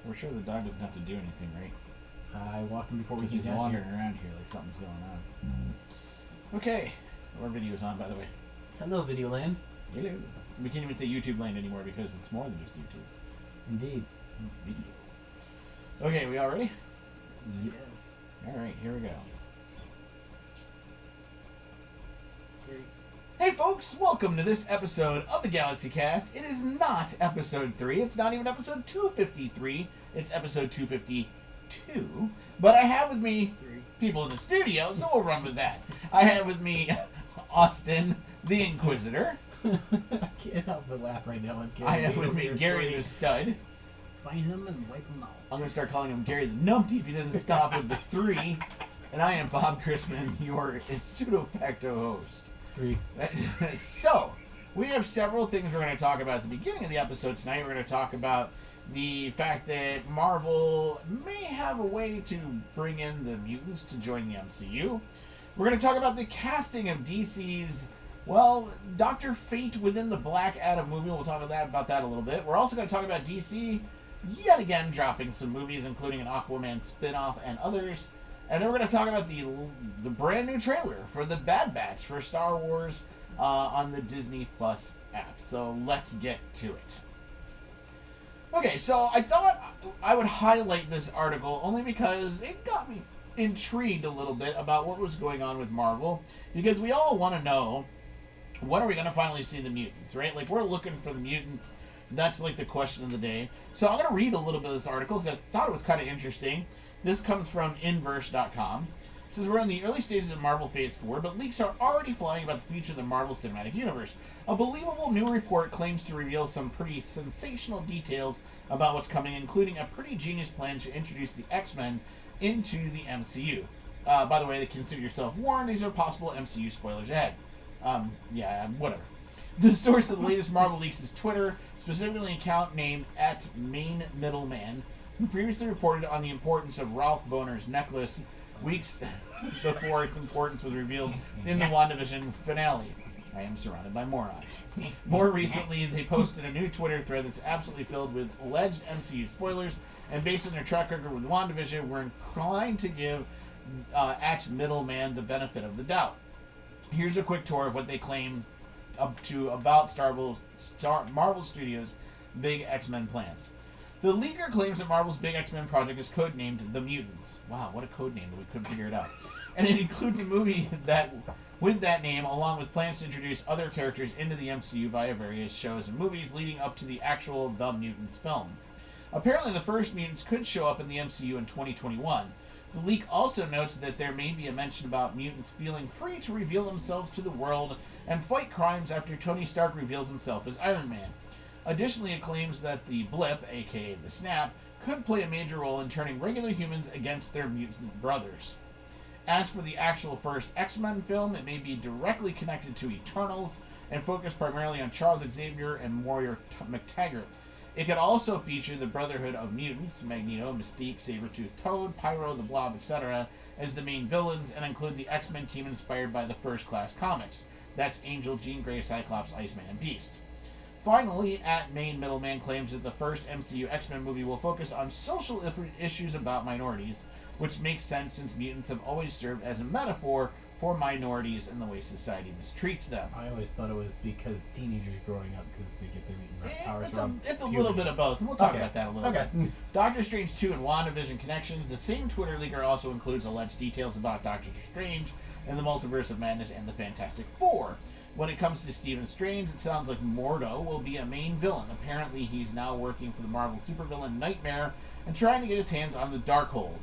We're sure the dog doesn't have to do anything, right? I walked him before we Because came he's down wandering here. around here like something's going on. Okay. Our video's on, by the way. Hello, Video Land. Hello. We can't even say YouTube land anymore because it's more than just YouTube. Indeed. It's video. Okay, we all ready? Yes. Alright, here we go. Hey folks, welcome to this episode of the GalaxyCast. It is not episode 3, it's not even episode 253, it's episode 252. But I have with me people in the studio, so we'll run with that. I have with me Austin, the Inquisitor. I can't help but laugh right now. I have with me Gary the Stud. Find him and wipe him out. I'm going to start calling him Gary the Numpty if he doesn't stop with the 3. And I am Bob Crispin, your pseudo-facto host. 3. So, we have several things we're going to talk about at the beginning of the episode tonight. We're going to talk about the fact that Marvel may have a way to bring in the mutants to join the MCU. We're going to talk about the casting of DC's, well, Dr. Fate within the Black Adam movie. We'll talk about that a little bit. We're also going to talk about DC yet again dropping some movies, including an Aquaman spin-off and others. And then we're going to talk about the brand new trailer for the Bad Batch for Star Wars on the Disney Plus app. So let's get to it. Okay, so I thought I would highlight this article only because it got me intrigued a little bit about what was going on with Marvel. Because we all want to know, when are we going to finally see the mutants, right? Like, we're looking for the mutants. That's like the question of the day. So I'm going to read a little bit of this article because I thought it was kind of interesting. This comes from Inverse.com. It says, we're in the early stages of Marvel Phase 4, but leaks are already flying about the future of the Marvel Cinematic Universe. A believable new report claims to reveal some pretty sensational details about what's coming, including a pretty genius plan to introduce the X-Men into the MCU. By the way, consider yourself warned, these are possible MCU spoilers ahead. Whatever. The source of the latest Marvel leaks is Twitter, specifically an account named @MainMiddleman, who previously reported on the importance of Ralph Boner's necklace weeks before its importance was revealed in the WandaVision finale. I am surrounded by morons. More recently, they posted a new Twitter thread that's absolutely filled with alleged MCU spoilers, and based on their track record with WandaVision, we're inclined to give @Middleman the benefit of the doubt. Here's a quick tour of what they claim about Marvel Studios' big X-Men plans. The leaker claims that Marvel's big X-Men project is codenamed The Mutants. Wow, what a code name, but we couldn't figure it out. And it includes a movie with that name, along with plans to introduce other characters into the MCU via various shows and movies leading up to the actual The Mutants film. Apparently, the first Mutants could show up in the MCU in 2021. The leak also notes that there may be a mention about mutants feeling free to reveal themselves to the world and fight crimes after Tony Stark reveals himself as Iron Man. Additionally, it claims that the Blip, aka the Snap, could play a major role in turning regular humans against their mutant brothers. As for the actual first X-Men film, it may be directly connected to Eternals and focus primarily on Charles Xavier and Moira McTaggart. It could also feature the Brotherhood of Mutants, Magneto, Mystique, Sabretooth, Toad, Pyro, the Blob, etc., as the main villains, and include the X-Men team inspired by the First Class comics. That's Angel, Jean Grey, Cyclops, Iceman, and Beast. Finally, @MainMiddleman claims that the first MCU X-Men movie will focus on social issues about minorities, which makes sense since mutants have always served as a metaphor for minorities and the way society mistreats them. I always thought it was because teenagers growing up because they get their mutant powers. It's a little bit of both, and we'll talk about that a little bit. Doctor Strange 2 and WandaVision connections. The same Twitter leaker also includes alleged details about Doctor Strange and the Multiverse of Madness and the Fantastic Four. When it comes to Stephen Strange, it sounds like Mojo will be a main villain. Apparently, he's now working for the Marvel supervillain Nightmare and trying to get his hands on the Darkhold.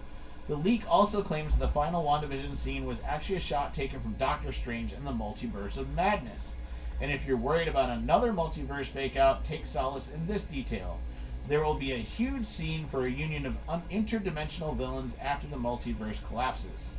The leak also claims the final WandaVision scene was actually a shot taken from Doctor Strange and the Multiverse of Madness. And if you're worried about another multiverse fake-out, take solace in this detail. There will be a huge scene for a union of interdimensional villains after the multiverse collapses.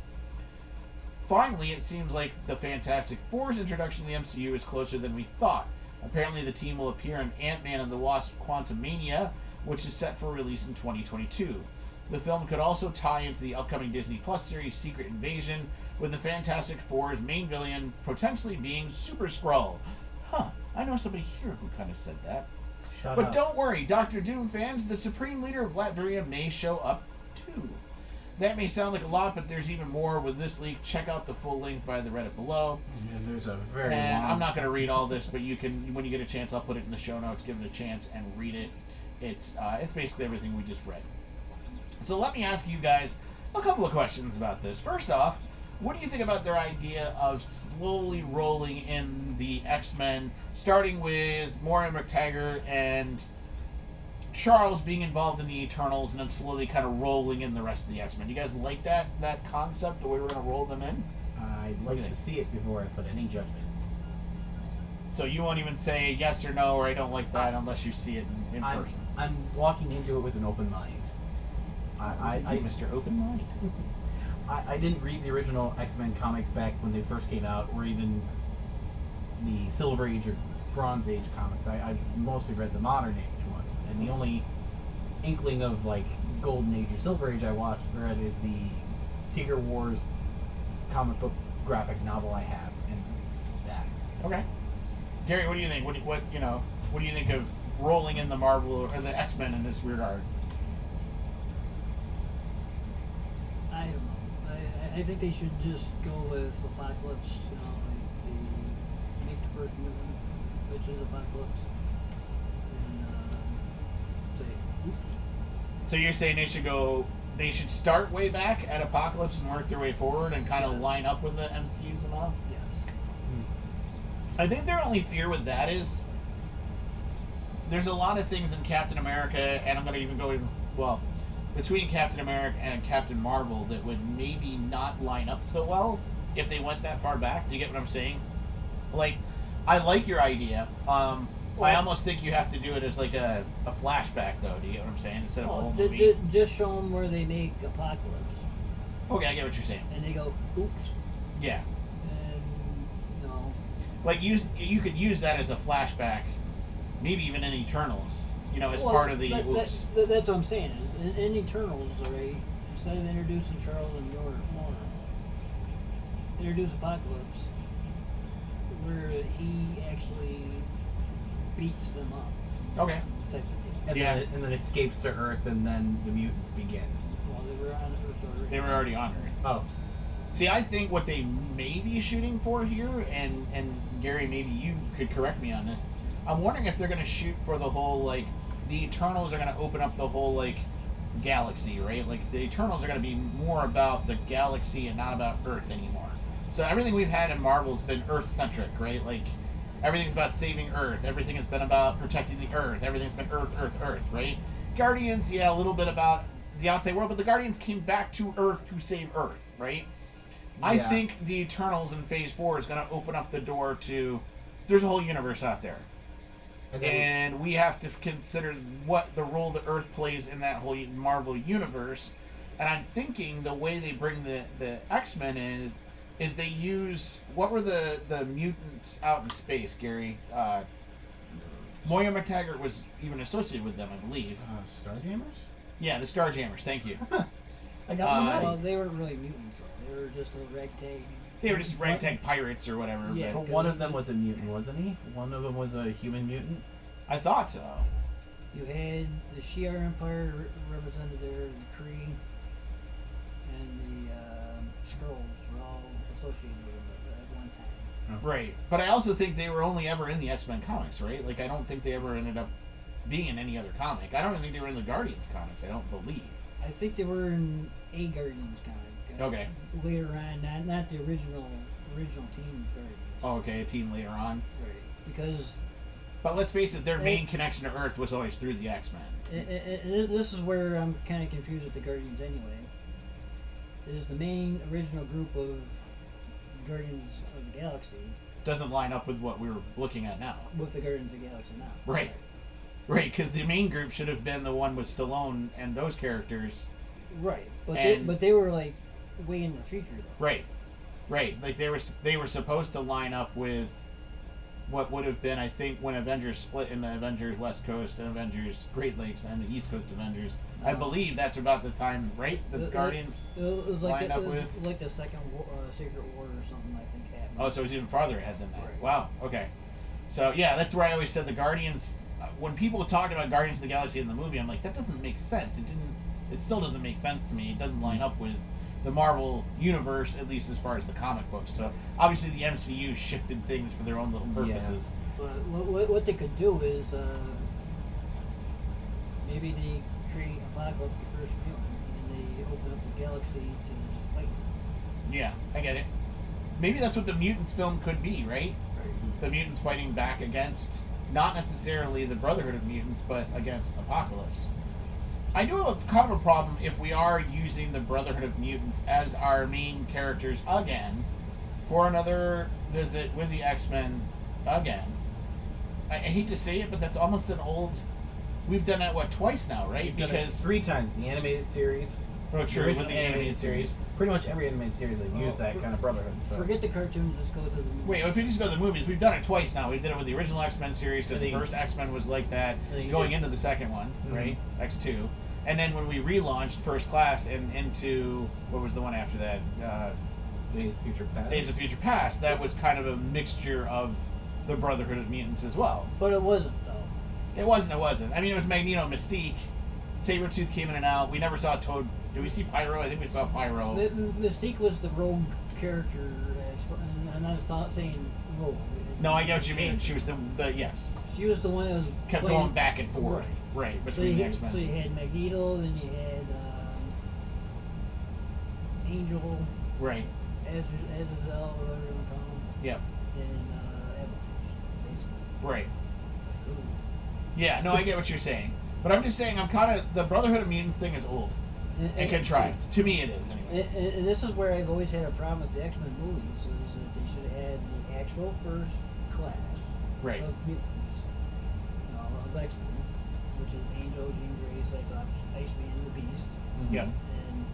Finally, it seems like the Fantastic Four's introduction to the MCU is closer than we thought. Apparently, the team will appear in Ant-Man and the Wasp: Quantumania, which is set for release in 2022. The film could also tie into the upcoming Disney Plus series Secret Invasion, with the Fantastic Four's main villain potentially being Super Skrull. I know somebody here who kind of said that. But don't worry, Doctor Doom fans, the Supreme Leader of Latveria may show up too. That may sound like a lot, but there's even more with this leak. Check out the full length via the Reddit below. And there's a very long... I'm not going to read all this. this, but you can, when you get a chance, I'll put it in the show notes. Give it a chance and read it. It's basically everything we just read. So let me ask you guys a couple of questions about this. First off, what do you think about their idea of slowly rolling in the X-Men, starting with Moira McTaggart and Charles being involved in the Eternals, and then slowly kind of rolling in the rest of the X-Men? Do you guys like that concept, the way we're going to roll them in? I'd like to see it before I put any judgment. So you won't even say yes or no, or I don't like that, unless you see it in person? I'm walking into it with an open mind. Mr. Open Mind. I didn't read the original X-Men comics back when they first came out, or even the Silver Age or Bronze Age comics. I've mostly read the modern age ones, and the only inkling of like Golden Age or Silver Age I read is the Secret Wars comic book graphic novel I have, and that. Okay, Gary, what do you think? What do you think of rolling in the Marvel or the X-Men in this regard? I don't know. I think they should just go with Apocalypse. Like they make the first mutant, which is Apocalypse, and say, oops. So you're saying they should start way back at Apocalypse and work their way forward and kind of line up with the MCUs and all? Yes. I think their only fear with that is there's a lot of things in Captain America, and I'm going to even go between Captain America and Captain Marvel that would maybe not line up so well if they went that far back. Do you get what I'm saying? Like, I like your idea. I almost think you have to do it as like a flashback, though. Do you get what I'm saying? Instead of a whole movie. Just show them where they make Apocalypse. Okay, I get what you're saying. And they go, oops. Yeah. And, like, you could use that as a flashback, maybe even in Eternals. As part of the oops. That's what I'm saying. In Eternals, right, instead of introducing Charles and Moira, introduce Apocalypse, where he actually beats them up. Okay. Type of deal. And then escapes to Earth, and then the mutants begin. Well, they were on Earth already. They were already on Earth. Oh. See, I think what they may be shooting for here, and Gary, maybe you could correct me on this, I'm wondering if they're going to shoot for the whole, like, the Eternals are going to open up the whole, like, galaxy, right? Like, the Eternals are going to be more about the galaxy and not about Earth anymore. So everything we've had in Marvel has been Earth-centric, right? Like, everything's about saving Earth. Everything has been about protecting the Earth. Everything's been Earth, Earth, Earth, right? Guardians, yeah, a little bit about the outside world, but the Guardians came back to Earth to save Earth, right? Yeah. I think the Eternals in Phase 4 is going to open up the door to... There's a whole universe out there. And we have to consider what the role the Earth plays in that whole Marvel universe. And I'm thinking the way they bring the X-Men in is they use... What were the mutants out in space, Gary? Moira McTaggart was even associated with them, I believe. Starjammers? Yeah, the Starjammers. Thank you. I got them right. Well, they weren't really mutants, though. They were just a ragtag... They were just ragtag pirates or whatever. Yeah, but one of them was a mutant, wasn't he? One of them was a human mutant? I thought so. You had the Shi'ar Empire represented there, the Kree, and the Skrulls were all associated with them at one time. Right. But I also think they were only ever in the X-Men comics, right? Like, I don't think they ever ended up being in any other comic. I don't even think they were in the Guardians comics, I don't believe. I think they were in a Guardians comic. Okay. Later on, not the original Team Guardians. Oh, okay, a team later on. Right. Because... But let's face it, their main connection to Earth was always through the X-Men. This is where I'm kind of confused with the Guardians anyway. It is the main original group of Guardians of the Galaxy. Doesn't line up with what we're looking at now. With the Guardians of the Galaxy now. Right. Right, because the main group should have been the one with Stallone and those characters. Right, but they were like way in the future though. Right. Like they were supposed to line up with what would have been, I think, when Avengers split into Avengers West Coast and Avengers Great Lakes and the East Coast Avengers. I believe that's about the time, right? The Guardians was lined up with. Like the second Secret War or something, I think, happened. Oh, so it was even farther ahead than that. Right. Wow. Okay. So yeah, that's where I always said the Guardians. when people talked about Guardians of the Galaxy in the movie, I'm like, that doesn't make sense. It still doesn't make sense to me. It doesn't line up with the Marvel universe, at least as far as the comic books. So obviously the MCU shifted things for their own little purposes. But what they could do is maybe they create Apocalypse, the first mutant, and they open up the galaxy to fight. Yeah, I get it. Maybe that's what the Mutants film could be, right? The mutants fighting back against, not necessarily the Brotherhood of Mutants, but against Apocalypse. I do have kind of a problem if we are using the Brotherhood of Mutants as our main characters again for another visit with the X-Men again. I hate to say it, but that's almost an old... We've done that, twice now, right? We've done it 3 times. The animated series. Oh, true, with the animated series. Pretty much every animated series have used that kind of brotherhood. So. Forget the cartoons, just go to the movies. Wait, if we just go to the movies, we've done it twice now. We did it with the original X-Men series because the And first X-Men was like that going into the second one, right? X2. And then when we relaunched First Class and into, what was the one after that? Days of Future Past. Days of Future Past. That was kind of a mixture of the Brotherhood of Mutants as well. But it wasn't, though. It wasn't. I mean, it was Magneto, Mystique. Sabretooth came in and out. We never saw Toad. Did we see Pyro? I think we saw Pyro. Mystique was the rogue character, and I was saying rogue. No, I get what you mean. She was the yes. She was the one that was kept going back and forth, right between the X-Men. So you had Magneto, then you had Angel, right? Azazel, whatever you want to call him. Yep. And Avalanche, basically. Right. Ooh. Yeah, no, I get what you're saying, but I'm just saying I'm kind of the Brotherhood of Mutants thing is old and contrived. To me, it is anyway. And this is where I've always had a problem with the X-Men movies, is that they should have had the actual first class of mutants. Of X-Men, which is Angel, Jean Grey, Cyclops, Iceman, the Beast, Yep. and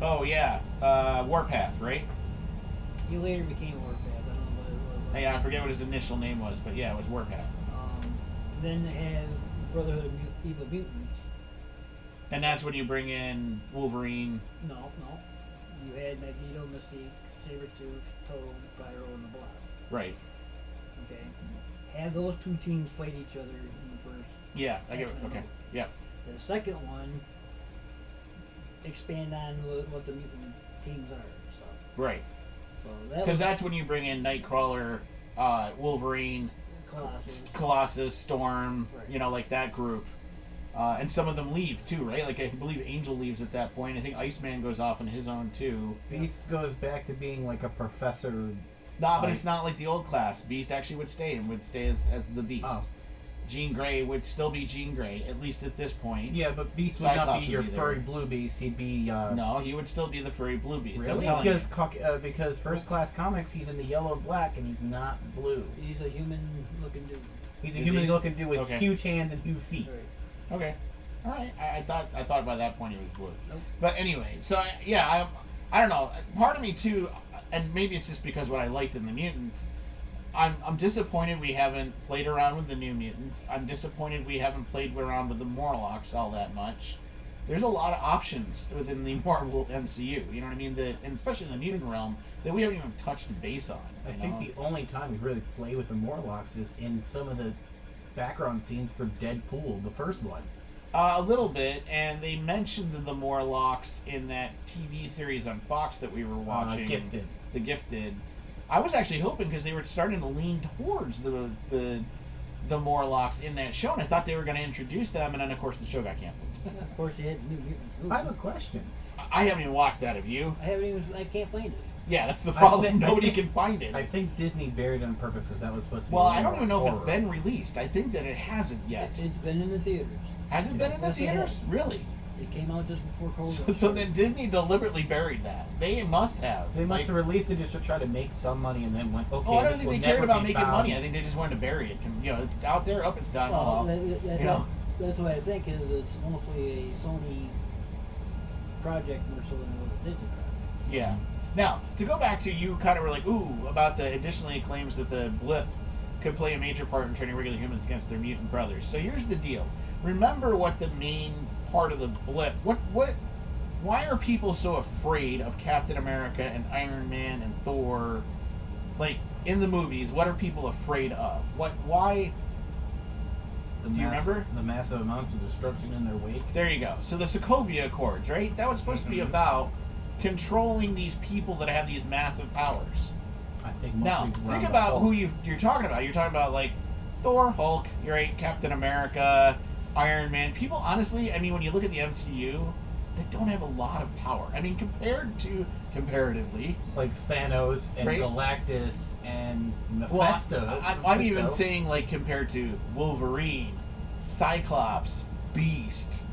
oh yeah, Warpath, right? he later became Warpath. I don't know what. Yeah, I forget what his initial name was, but yeah, it was Warpath. Then they had Brotherhood of Evil Mutants. And that's when you bring in Wolverine. No. You had Magneto, Mystique, Sabretooth, Toad, Pyro, and the Blob. Right. Okay. Have those 2 teams fight each other in the first. Yeah, I get it. Okay. Yeah. The second one, expand on what the mutant teams are and stuff. Right. So that because that's when you bring in Nightcrawler, Wolverine, Colossus, Storm, like that group. And some of them leave too, right? Like I believe Angel leaves at that point. I think Iceman goes off on his own too. Beast goes back to being like a professor. Nah, but it's not like the old class. Beast actually would stay as the Beast. Oh. Jean Grey would still be Jean Grey, at least at this point. Yeah, but Beast would not be your furry blue Beast. He'd be... No, he would still be the furry blue Beast. Really? Because First Class Comics, he's in the yellow and black, and he's not blue. He's a human-looking dude. He's a human-looking dude with huge hands and huge feet. Right. Okay. All right. I thought by that point he was blue. Nope. But anyway, so I don't know. Part of me too, and maybe it's just because what I liked in the Mutants. I'm disappointed we haven't played around with the New Mutants. I'm disappointed we haven't played around with the Morlocks all that much. There's a lot of options within the Marvel MCU. You know what I mean? And especially in the mutant realm that we haven't even touched base on. I think the only time we really play with the Morlocks is in some of the background scenes for Deadpool, the first one. A little bit, and they mentioned the Morlocks in that TV series on Fox that we were watching. Gifted. The Gifted. I was actually hoping because they were starting to lean towards the Morlocks in that show, and I thought they were going to introduce them, and then of course the show got canceled. Of course, you had the New Mutants. I have a question. I haven't even watched that. Have you? I can't find it. Yeah, that's the problem. Nobody can find it. I think Disney buried it on purpose because that was supposed to be. Well, I don't even know if it's been released. I think that it hasn't yet. It's been in the theaters. Has it been in the theaters? Really? It came out just before COVID. So then Disney deliberately buried that. They must have. They must have released it just to try to make some money and then went, okay, I don't this think will they cared never about be making found. money. I think they just wanted to bury it. It's out there, it's done. That's what I think is it's mostly a Sony project more so than it was a Disney project. Yeah. Now, to go back to you kind of were like, ooh, about the additionally claims that the blip could play a major part in turning regular humans against their mutant brothers. So here's the deal. Remember what the main part of the blip, why are people so afraid of Captain America and Iron Man and Thor? Like, in the movies, what are people afraid of? Why? Do you remember? The massive amounts of destruction in their wake. There you go. So the Sokovia Accords, right? That was supposed to be about controlling these people that have these massive powers. I think mostly Now, around think the about Hulk. who you're talking about. You're talking about, like, Thor, Hulk, you're right, Captain America, Iron Man. People, honestly, I mean, when you look at the MCU, they don't have a lot of power. I mean, comparatively. like Thanos and Right? Galactus and Well, Mephisto. I'm even saying, like, compared to Wolverine, Cyclops, Beast.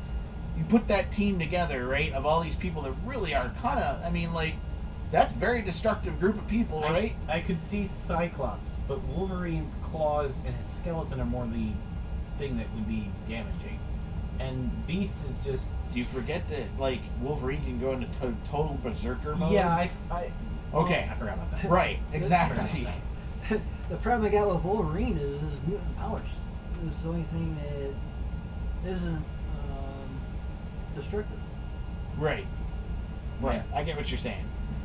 You put that team together, right, of all these people that really are kind of, I mean, like, that's a very destructive group of people, right? I could see Cyclops, but Wolverine's claws and his skeleton are more the thing that would be damaging. And Beast is just... You forget that, like, Wolverine can go into total berserker mode? Yeah, Okay. I forgot about that. Right, exactly. The problem I got with Wolverine is his mutant powers. It's the only thing that isn't destructive. Right. Right. I get what you're saying.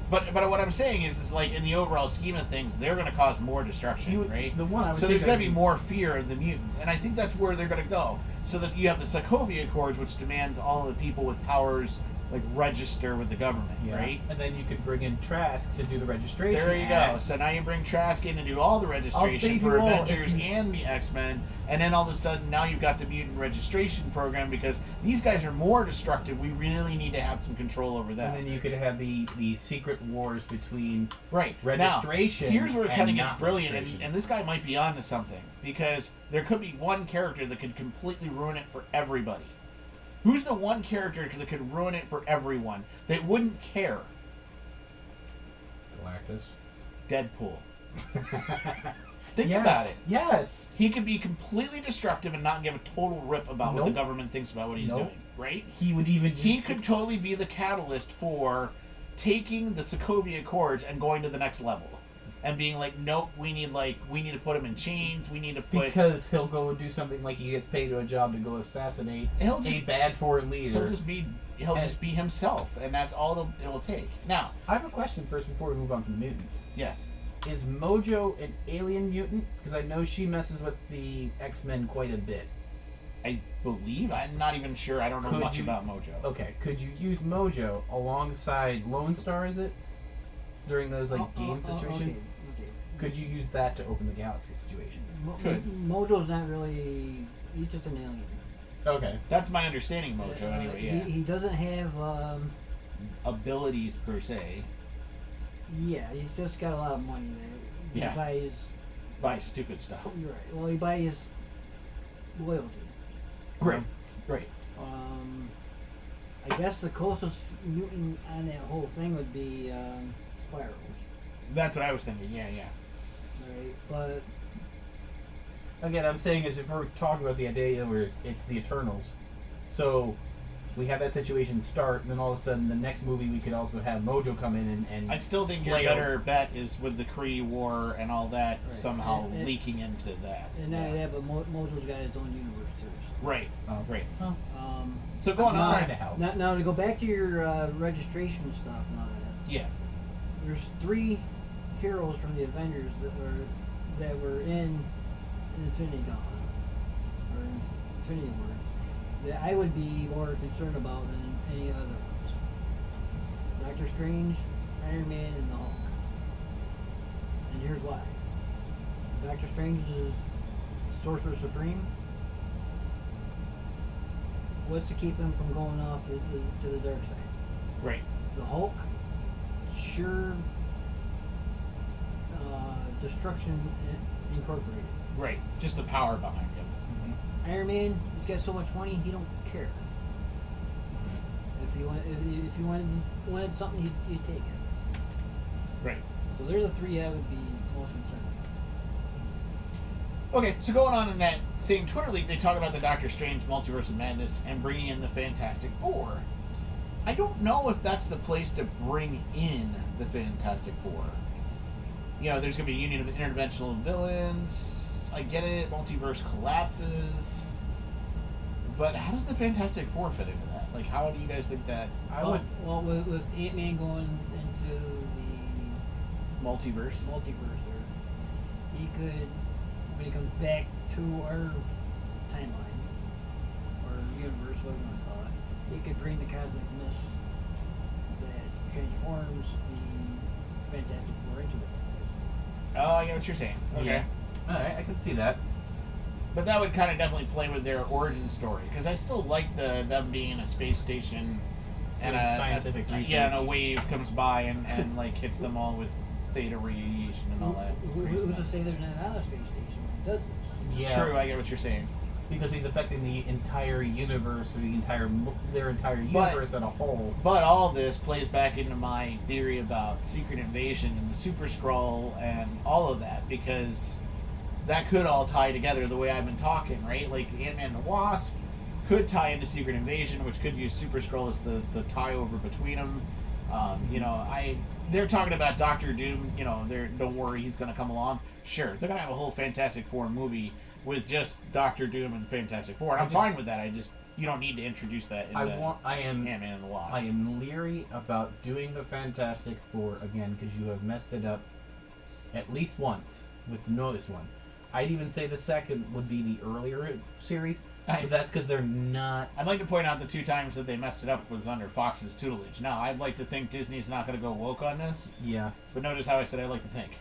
But what I'm saying is like, in the overall scheme of things, they're going to cause more destruction, right? The one I would So there's think going to I'd be more fear of the mutants. And I think that's where they're going to go. So that you have the Sokovia Accords, which demands all the people with powers, like, register with the government, Yeah. right? And then you could bring in Trask to do the registration. There you go. acts. So now you bring Trask in to do all the registration save for you all Avengers if you- and the X-Men, and then all of a sudden now you've got the mutant registration program because these guys are more destructive. We really need to have some control over that. And then you could have the secret wars between Right. registration. Now, here's where it kind of and gets not brilliant, registration. and this guy might be onto something because there could be one character that could completely ruin it for everybody. Who's the one character that could ruin it for everyone that wouldn't care? Galactus. Deadpool. Think Yes, about it. Yes. He could be completely destructive and not give a total rip about what the Nope. government thinks about what he's Nope. doing, right? He would even. He could totally be the catalyst for taking the Sokovia Accords and going to the next level. And being like, nope, we need to put him in chains. We need to put. Because he'll go and do something like he gets paid to a job to go assassinate He'll a just- bad foreign leader. He'll just be himself, and that's all it'll take. Now, I have a question first before we move on from the mutants. yes, Is Mojo an alien mutant? Because I know she messes with the X-Men quite a bit. I believe I'm not even sure. I don't know Could much you- about Mojo. Okay, could you use Mojo alongside Lone Star, is it? During those game situation? Okay. Could you use that to open the galaxy situation? Could. Mojo's not really. He's just an alien. Okay. That's my understanding, Mojo. Anyway, yeah. He doesn't have. Abilities per se. Yeah, he's just got a lot of money there. Yeah. He buys. Buy stupid stuff. You're right. Well, he buys loyalty. Right. Right. I guess the closest mutant on that whole thing would be Spiral. That's what I was thinking. Yeah, yeah. Right, but Again, I'm saying is if we're talking about the idea where it's the Eternals, so we have that situation start, and then all of a sudden the next movie we could also have Mojo come in and I still think your play better bet is with the Kree War and all that Right. somehow And- leaking into that. and not only that, but Mojo's got his own universe too. Right. Oh. Right. So. So going I'm on. trying to help. Now to go back to your registration stuff and all that. Yeah. There's 3 heroes from the Avengers that were in Infinity Gauntlet or Infinity War that I would be more concerned about than any other ones. Doctor Strange, Iron Man, and the Hulk. And here's why. Doctor Strange is Sorcerer Supreme. What's to keep him from going off to the dark side? Right. The Hulk, sure, destruction incorporated. Right. Just the power behind him. Iron Man, he's got so much money, he don't care. If you wanted something, you'd take it. Right. So they're the 3 I would be most concerned about. Okay, so going on in that same Twitter leak, they talk about the Doctor Strange Multiverse of Madness and bringing in the Fantastic Four. I don't know if that's the place to bring in the Fantastic Four. You know, there's going to be a union of interdimensional villains. I get it. Multiverse collapses. But how does the Fantastic Four fit into that? Like, how do you guys think that Well, with Ant-Man going into the multiverse? multiverse there, he could, when he comes back to our timeline, or universe, whatever you want to call it, he could bring the cosmic mist that transforms the Fantastic Four into the Fantastic Four. Oh, I get what you're saying. Okay. Yeah. Alright, I can see that. But that would kind of definitely play with their origin story, because I still like them being in a space station and Doing scientific research. Yeah, and a wave comes by and like hits them all with theta radiation and all that. Who's to say they're not on a space station when he does this? Yeah. True, I get what you're saying. Because he's affecting the entire universe, or their entire universe as a whole. But all this plays back into my theory about Secret Invasion and the Super Skrull and all of that, because that could all tie together the way I've been talking, right? Like Ant-Man and the Wasp could tie into Secret Invasion, which could use Super Skrull as the tie over between them. They're talking about Doctor Doom. Don't worry, he's going to come along. Sure, they're going to have a whole Fantastic Four movie with just Doctor Doom and Fantastic Four. And I'm fine with that. You don't need to introduce that into Ant-Man and the Wasp. I am leery about doing the Fantastic Four again because you have messed it up at least once with the newest one. I'd even say the second would be the earlier series, but that's because they're not... I'd like to point out the 2 times that they messed it up was under Fox's tutelage. Now, I'd like to think Disney's not going to go woke on this. Yeah. But notice how I said I like to think.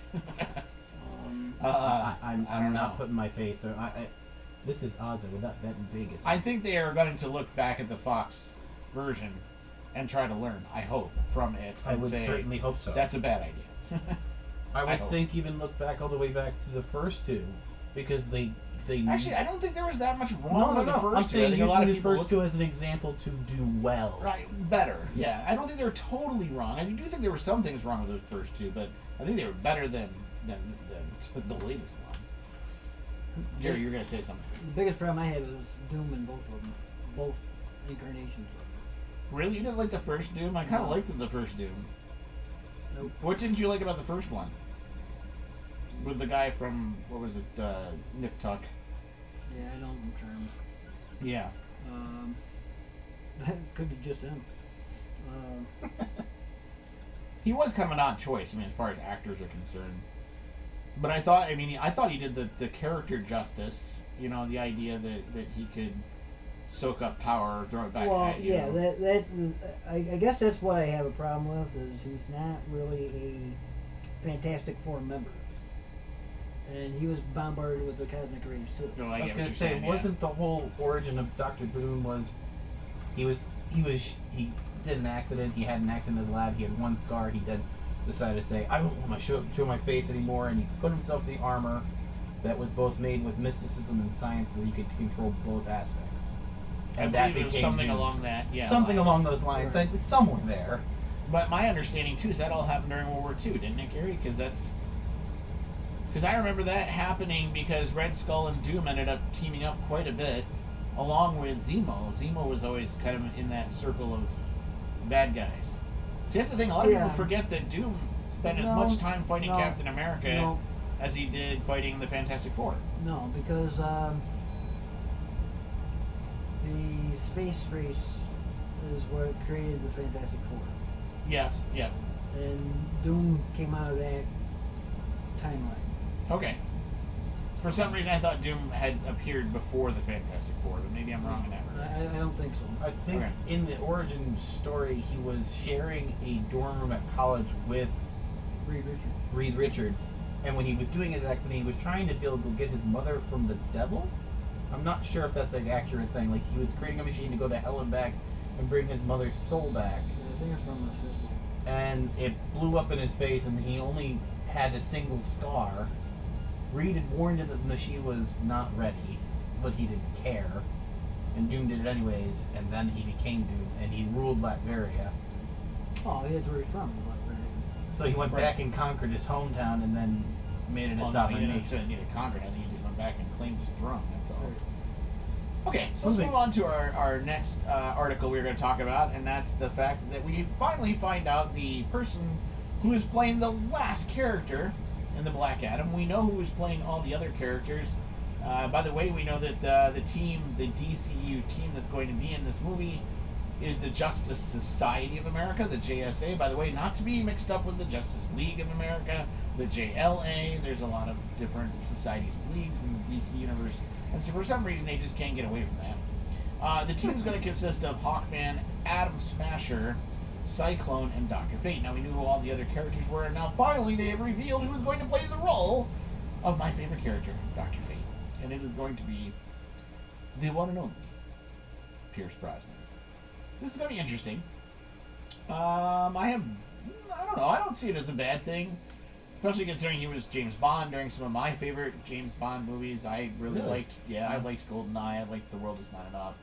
I'm not putting my faith. This is Oz without that Vegas. I think they are going to look back at the Fox version and try to learn, I hope, from it. I would certainly hope so. That's a bad idea. I would think even look back all the way back to the first 2, because they actually, I don't think there was that much wrong with the first I'm 2. saying I think a lot of using the people first 2 as an example to do well. Right, better. Yeah, I don't think they were totally wrong. I do think there were some things wrong with those first 2, but I think they were better than the latest one. Gary, you're gonna say something. The biggest problem I had was Doom in both of them, both incarnations of them. Really, you didn't like the first Doom? I kind of No. liked the first Doom. Nope. What didn't you like about the first one? With the guy from, what was it, Nip Tuck? Yeah, I know them terms. Yeah. That could be just him. He was kind of an odd choice, as far as actors are concerned. But I thought he did the character justice. The idea that he could soak up power or throw it back at you. Yeah, I guess that's what I have a problem with, is he's not really a Fantastic Four member. And he was bombarded with the cosmic rays too. No, I was going to say, wasn't the whole origin of Dr. Boom was he did an accident, he had an accident in his lab, he had one scar, he then decided to say, I don't want to show my face anymore, and he put himself in the armor that was both made with mysticism and science so that he could control both aspects. And that became something Doom. along that, yeah. Something along those lines. Right. It's somewhere there. But my understanding too is that all happened during World War II, didn't it, Gary? Because I remember that happening because Red Skull and Doom ended up teaming up quite a bit, along with Zemo. Zemo was always kind of in that circle of bad guys. See, that's the thing. A lot of people forget that Doom spent as much time fighting Captain America as he did fighting the Fantastic Four. No, because the space race is what created the Fantastic Four. Yes, yeah. And Doom came out of that timeline. Okay. For some reason, I thought Doom had appeared before the Fantastic Four, but maybe I'm wrong in that regard. I don't think so. I think in the origin story, he was sharing a dorm room at college with Reed Richards. And when he was doing his accident, he was trying to be able to get his mother from the devil? I'm not sure if that's an accurate thing. Like, he was creating a machine to go to hell and back and bring his mother's soul back. I think it's from the Sizzle. And it blew up in his face, and he only had a single scar. Reed had warned him that the machine was not ready, but he didn't care. And Doom did it anyways, and then he became Doom, and he ruled Latveria. Oh, he had where he's from, Latveria. So he went back and conquered his hometown, and then made it a sovereign he nation. didn't conquer it. I think he just went back and claimed his throne. That's all. Right. Okay, so let's move on to our next article we're going to talk about, and that's the fact that we finally find out the person who is playing the last character in the Black Adam. We know who is playing all the other characters. By the way, we know that the DCU team that's going to be in this movie is the Justice Society of America, the JSA, by the way, not to be mixed up with the Justice League of America, the JLA. There's a lot of different societies and leagues in the DC universe, and so for some reason they just can't get away from that. The team's going to consist of Hawkman, Atom Smasher, Cyclone, and Dr. Fate. Now, we knew who all the other characters were, and now finally they have revealed who is going to play the role of my favorite character, Dr. Fate. And it is going to be the one and only Pierce Brosnan. This is going to be interesting. I don't know. I don't see it as a bad thing, especially considering he was James Bond during some of my favorite James Bond movies. I really liked. Yeah, I liked GoldenEye. I liked The World Is Not Enough.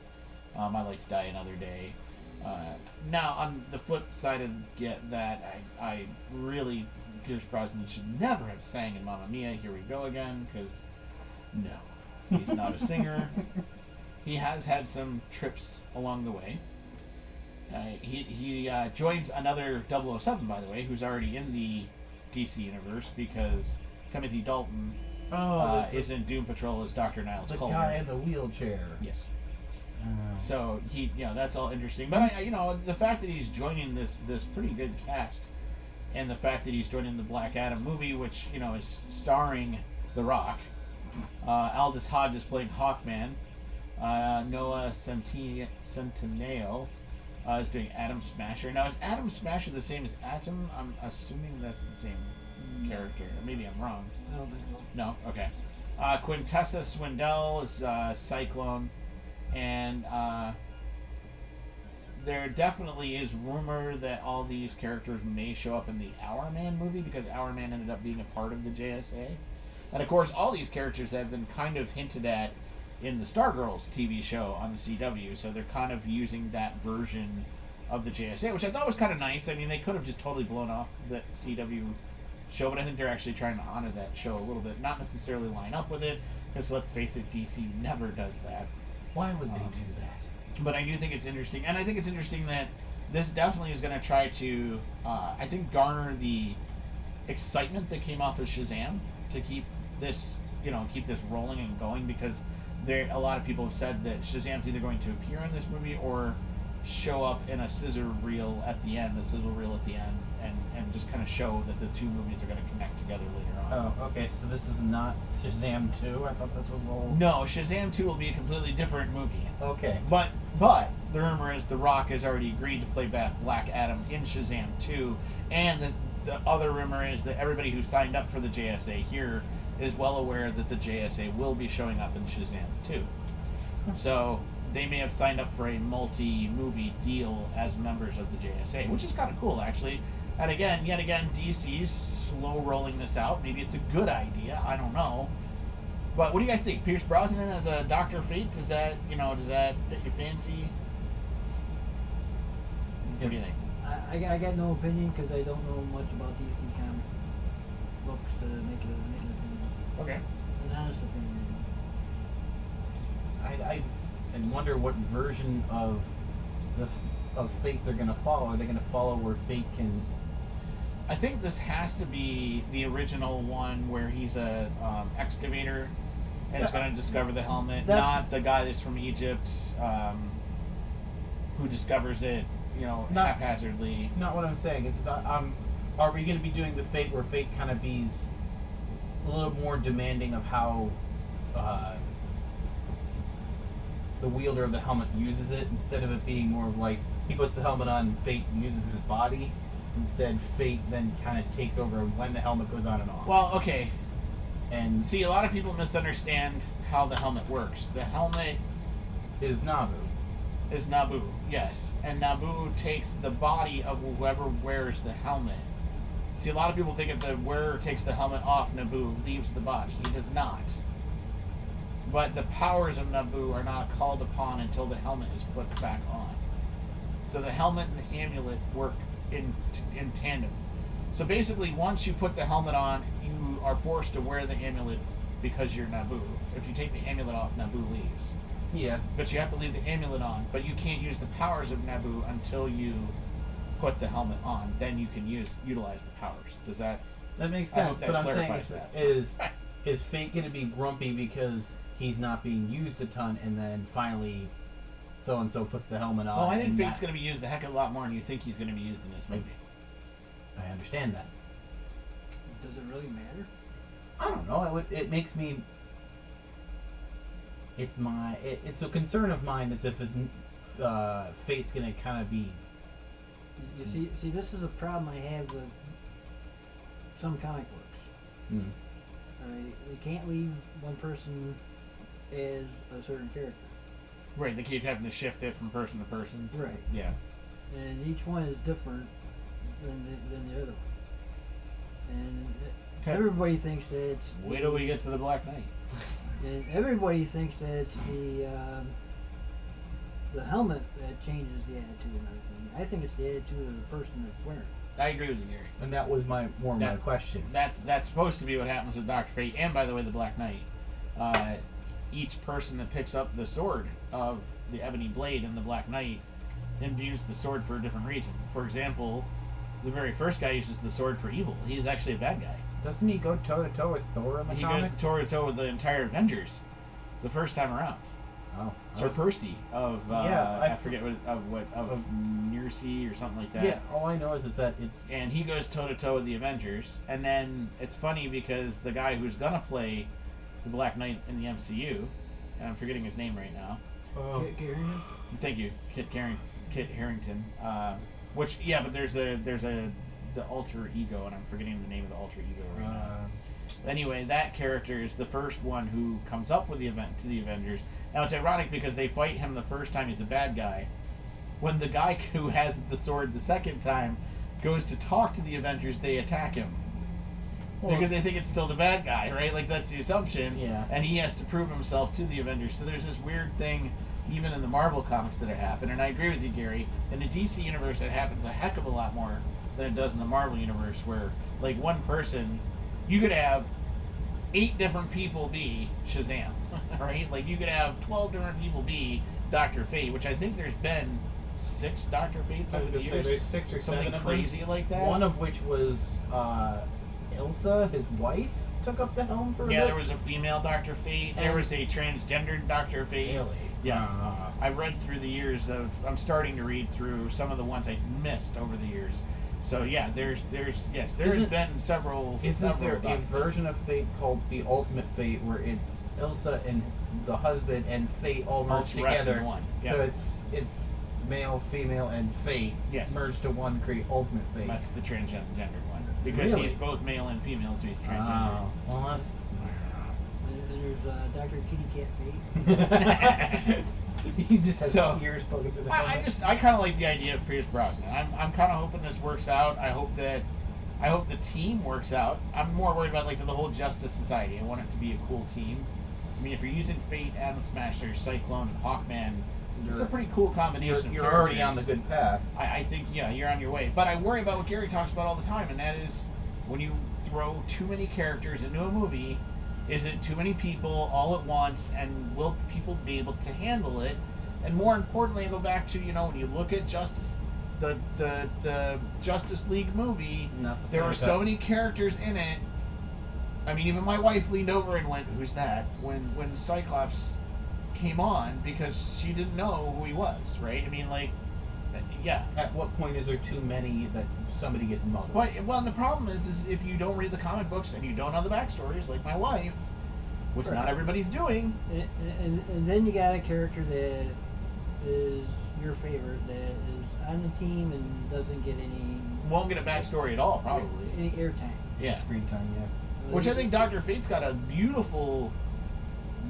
I liked Die Another Day. Now, on the flip side of that, I really, Pierce Brosnan should never have sang in Mamma Mia, Here We Go Again, because no, he's not a singer. He has had some trips along the way. He joins another 007, by the way, who's already in the DC universe, because Timothy Dalton is in Doom Patrol as Dr. Niles the Culver. guy in the wheelchair. Yes. So that's all interesting. But the fact that he's joining this pretty good cast, and the fact that he's joining the Black Adam movie, which is starring The Rock, Aldous Hodge is playing Hawkman, Noah Centineo is doing Atom Smasher. Now, is Atom Smasher the same as Atom? I'm assuming that's the same character. Maybe I'm wrong. I don't think so. No? Okay. Quintessa Swindell is Cyclone. And there definitely is rumor that all these characters may show up in the Hour Man movie, because Hour Man ended up being a part of the JSA. And of course, all these characters have been kind of hinted at in the Stargirls TV show on the CW, so they're kind of using that version of the JSA, which I thought was kind of nice. I mean, they could have just totally blown off that CW show, but I think they're actually trying to honor that show a little bit, not necessarily line up with it, because let's face it, DC never does that. Why would they do that? But I do think it's interesting, and I think it's interesting that this definitely is going to try to, I think, garner the excitement that came off of Shazam to keep this, keep this rolling and going, because a lot of people have said that Shazam's either going to appear in this movie or show up in a Sizzle Reel at the end, and just kind of show that the two movies are going to connect together later on. Oh, okay, so this is not Shazam 2? I thought this was the whole... No, Shazam 2 will be a completely different movie. Okay. But the rumor is The Rock has already agreed to play back Black Adam in Shazam 2, and the other rumor is that everybody who signed up for the JSA here is well aware that the JSA will be showing up in Shazam 2. So they may have signed up for a multi-movie deal as members of the JSA, which is kind of cool, actually. And yet again, DC's slow rolling this out. Maybe it's a good idea. I don't know. But what do you guys think? Pierce Brosnan as a Dr. Fate? Does that fit your fancy? What do you think? I got no opinion because I don't know much about DC comic books to make an opinion. Okay. An honest opinion. I wonder what version of Fate they're going to follow. Are they going to follow where Fate can... I think this has to be the original one where he's a excavator and is going to discover the helmet, not the guy that's from Egypt who discovers it, haphazardly. Not what I'm saying. Is are we going to be doing the Fate where Fate kind of be a little more demanding of how the wielder of the helmet uses it, instead of it being more of like he puts the helmet on and Fate uses his body? Instead, Fate then kind of takes over when the helmet goes on and off. Well, okay. And see, a lot of people misunderstand how the helmet works. The helmet is Naboo. Is Naboo, yes. And Naboo takes the body of whoever wears the helmet. See, a lot of people think if the wearer takes the helmet off, Naboo leaves the body. He does not. But the powers of Naboo are not called upon until the helmet is put back on. So the helmet and the amulet work in tandem. So basically, once you put the helmet on, you are forced to wear the amulet because you're Naboo. If you take the amulet off, Naboo leaves. Yeah. But you have to leave the amulet on. But you can't use the powers of Naboo until you put the helmet on. Then you can utilize the powers. Does that... That makes sense. But I'm saying is Fate going to be grumpy because he's not being used a ton, and then finally so and so puts the helmet on. Oh, I think Fate's going to be used a heck of a lot more than you think he's going to be used in this movie. I understand that. Does it really matter? I don't know. It makes me. It's a concern of mine as if Fate's going to kind of be. You see, this is a problem I have with some comic books. Alright, they can't leave one person as a certain character. Right, they keep having to shift it from person to person. Right. Yeah. And each one is different than the other one. And everybody thinks that it's... Wait till we get to the Black Knight. And everybody thinks that it's the helmet that changes the attitude and everything. I think it's the attitude of the person that's wearing it. I agree with you, Gary. And that was my question. That's supposed to be what happens with Dr. Fate, and by the way, the Black Knight. Each person that picks up the sword of the Ebony Blade in the Black Knight imbues the sword for a different reason. For example, the very first guy uses the sword for evil. He's actually a bad guy. Doesn't he go toe to toe with Thor in the comics? He goes toe to toe with the entire Avengers the first time around. Oh, Sir Percy of I forget of Nearsea or something like that. Yeah, all I know is that it's and he goes toe to toe with the Avengers, and then it's funny because the guy who's gonna play the Black Knight in the MCU, and I'm forgetting his name right now. Kit Harington? Thank you, Kit Harington. But there's the alter ego, and I'm forgetting the name of the alter ego right now. Anyway, that character is the first one who comes up with the Avengers. Now it's ironic because they fight him the first time he's a bad guy. When the guy who has the sword the second time goes to talk to the Avengers, they attack him. Because they think it's still the bad guy, right? Like, that's the assumption. Yeah. And he has to prove himself to the Avengers. So there's this weird thing, even in the Marvel comics, that happen. And I agree with you, Gary. In the DC universe, it happens a heck of a lot more than it does in the Marvel universe, where, like, one person, you could have 8 different people be Shazam, right? Like, you could have 12 different people be Dr. Fate, which I think there's been 6 Dr. Fates over the years. There's 6 or 7 something of crazy them. like that. One of which was Ilsa, his wife, took up the helm for a bit. There was a female Dr. Fate. There was a transgendered Dr. Fate. Really? Yes. I've read through the years of... I'm starting to read through some of the ones I missed over the years. So, yeah, there's been several... Isn't there a version of Fate called the Ultimate Fate where it's Ilsa and the husband and Fate all merged together? One. So it's male, female, and Fate merged to one, create Ultimate Fate. That's the transgendered one. Because he's both male and female, so he's transgender. Well, that's... And there's Dr. Kitty Cat Fate. He just has ears poking through the helmet. I kind of like the idea of Pierce Brosnan. I'm kind of hoping this works out. I hope the team works out. I'm more worried about, like, the whole Justice Society. I want it to be a cool team. I mean, if you're using Fate, Atom Smasher, Cyclone, and Hawkman, it's a pretty cool combination. You're already on the good path. I think, you're on your way. But I worry about what Gary talks about all the time, and that is when you throw too many characters into a movie, is it too many people all at once, and will people be able to handle it? And more importantly, I go back to, when you look at the Justice League movie, there were so many characters in it. I mean, even my wife leaned over and went, "Who's that?" when Cyclops came on, because she didn't know who he was, right? I mean, like, yeah. At what point is there too many that somebody gets mugged? Well, and the problem is if you don't read the comic books and you don't know the backstories, like my wife, which not everybody's doing. And then you got a character that is your favorite, that is on the team and doesn't get any... Won't get a backstory at all, probably. Any airtime. Yeah. Screen time, yeah. Which I think Dr. Fate's got a beautiful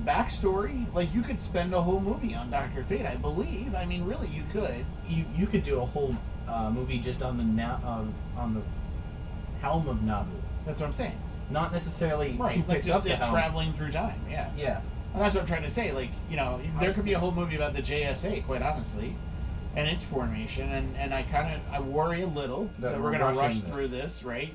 backstory. Like, you could spend a whole movie on Dr. Fate, I believe. I mean, really, you could. You could do a whole movie just on the helm of Naboo. That's what I'm saying. Not necessarily right, who like picks just up the helm. Traveling through time. Yeah. Yeah. And that's what I'm trying to say. Like, there could be a whole movie about the JSA, quite honestly, and its formation. And I worry a little that we're going to rush through this, right,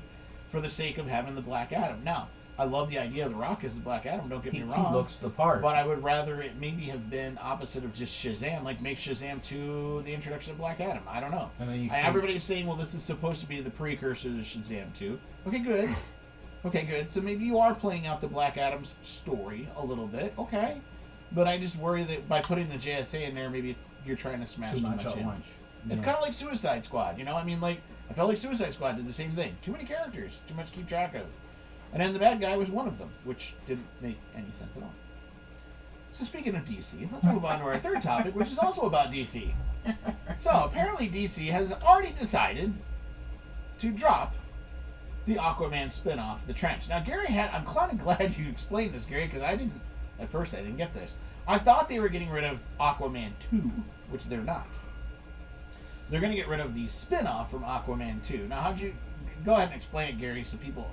for the sake of having the Black Adam. Now, I love the idea of The Rock as the Black Adam, don't get me wrong. He looks the part. But I would rather it maybe have been opposite of just Shazam, like make Shazam 2 the introduction of Black Adam. I don't know. And then everybody's saying, well, this is supposed to be the precursor to Shazam 2. Okay, good. Okay, good. So maybe you are playing out the Black Adam's story a little bit. Okay. But I just worry that by putting the JSA in there, maybe you're trying to smash Too much in. at once. It's kind of like Suicide Squad, you know? I mean, like, I felt like Suicide Squad did the same thing. Too many characters, too much to keep track of. And then the bad guy was one of them, which didn't make any sense at all. So speaking of DC, let's move on to our third topic, which is also about DC. So apparently DC has already decided to drop the Aquaman spin-off, The Trench. Now, Gary I'm kind of glad you explained this, Gary, because at first I didn't get this. I thought they were getting rid of Aquaman 2, which they're not. They're going to get rid of the spin-off from Aquaman 2. Now, go ahead and explain it, Gary, so people,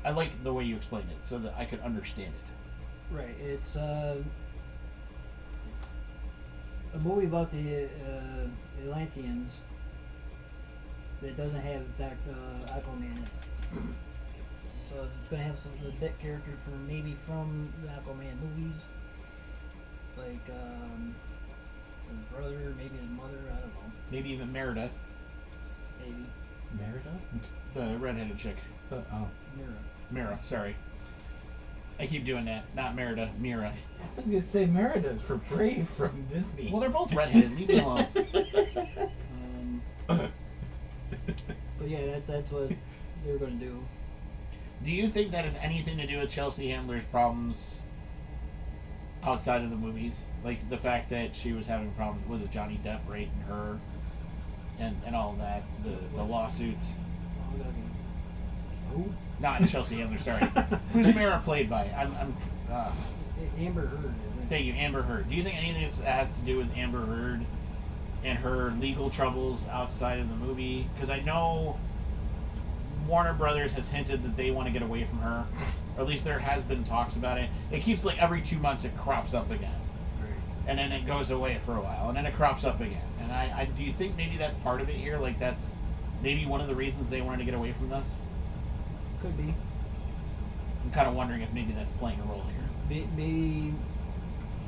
I like the way you explained it, so that I could understand it. Right. It's a movie about the Atlanteans that doesn't have, in fact, Aquaman in it. So it's going to have some of the bit characters from the Aquaman movies, like his brother, maybe his mother, I don't know. Maybe even Merida, Maybe. Merida? the redheaded chick. Mira, sorry. I keep doing that. Not Merida, Mira. I was gonna say Merida's for Brave from Disney. Well, they're both redheaded. Leave me alone. But yeah, that's what they're going to do. Do you think that has anything to do with Chelsea Handler's problems outside of the movies? Like the fact that she was having problems with Johnny Depp rating her and all of that, the lawsuits. Who? Not Chelsea Handler, sorry. Who's Mara played by? Amber Heard. Thank you, Amber Heard. Do you think anything that has to do with Amber Heard and her legal troubles outside of the movie? Because I know Warner Brothers has hinted that they want to get away from her. Or at least there has been talks about it. It keeps like every 2 months it crops up again. Right. And then it goes away for a while. And then it crops up again. And I do you think maybe that's part of it here? Like that's maybe one of the reasons they wanted to get away from this? Could be. I'm kind of wondering if maybe that's playing a role here. Maybe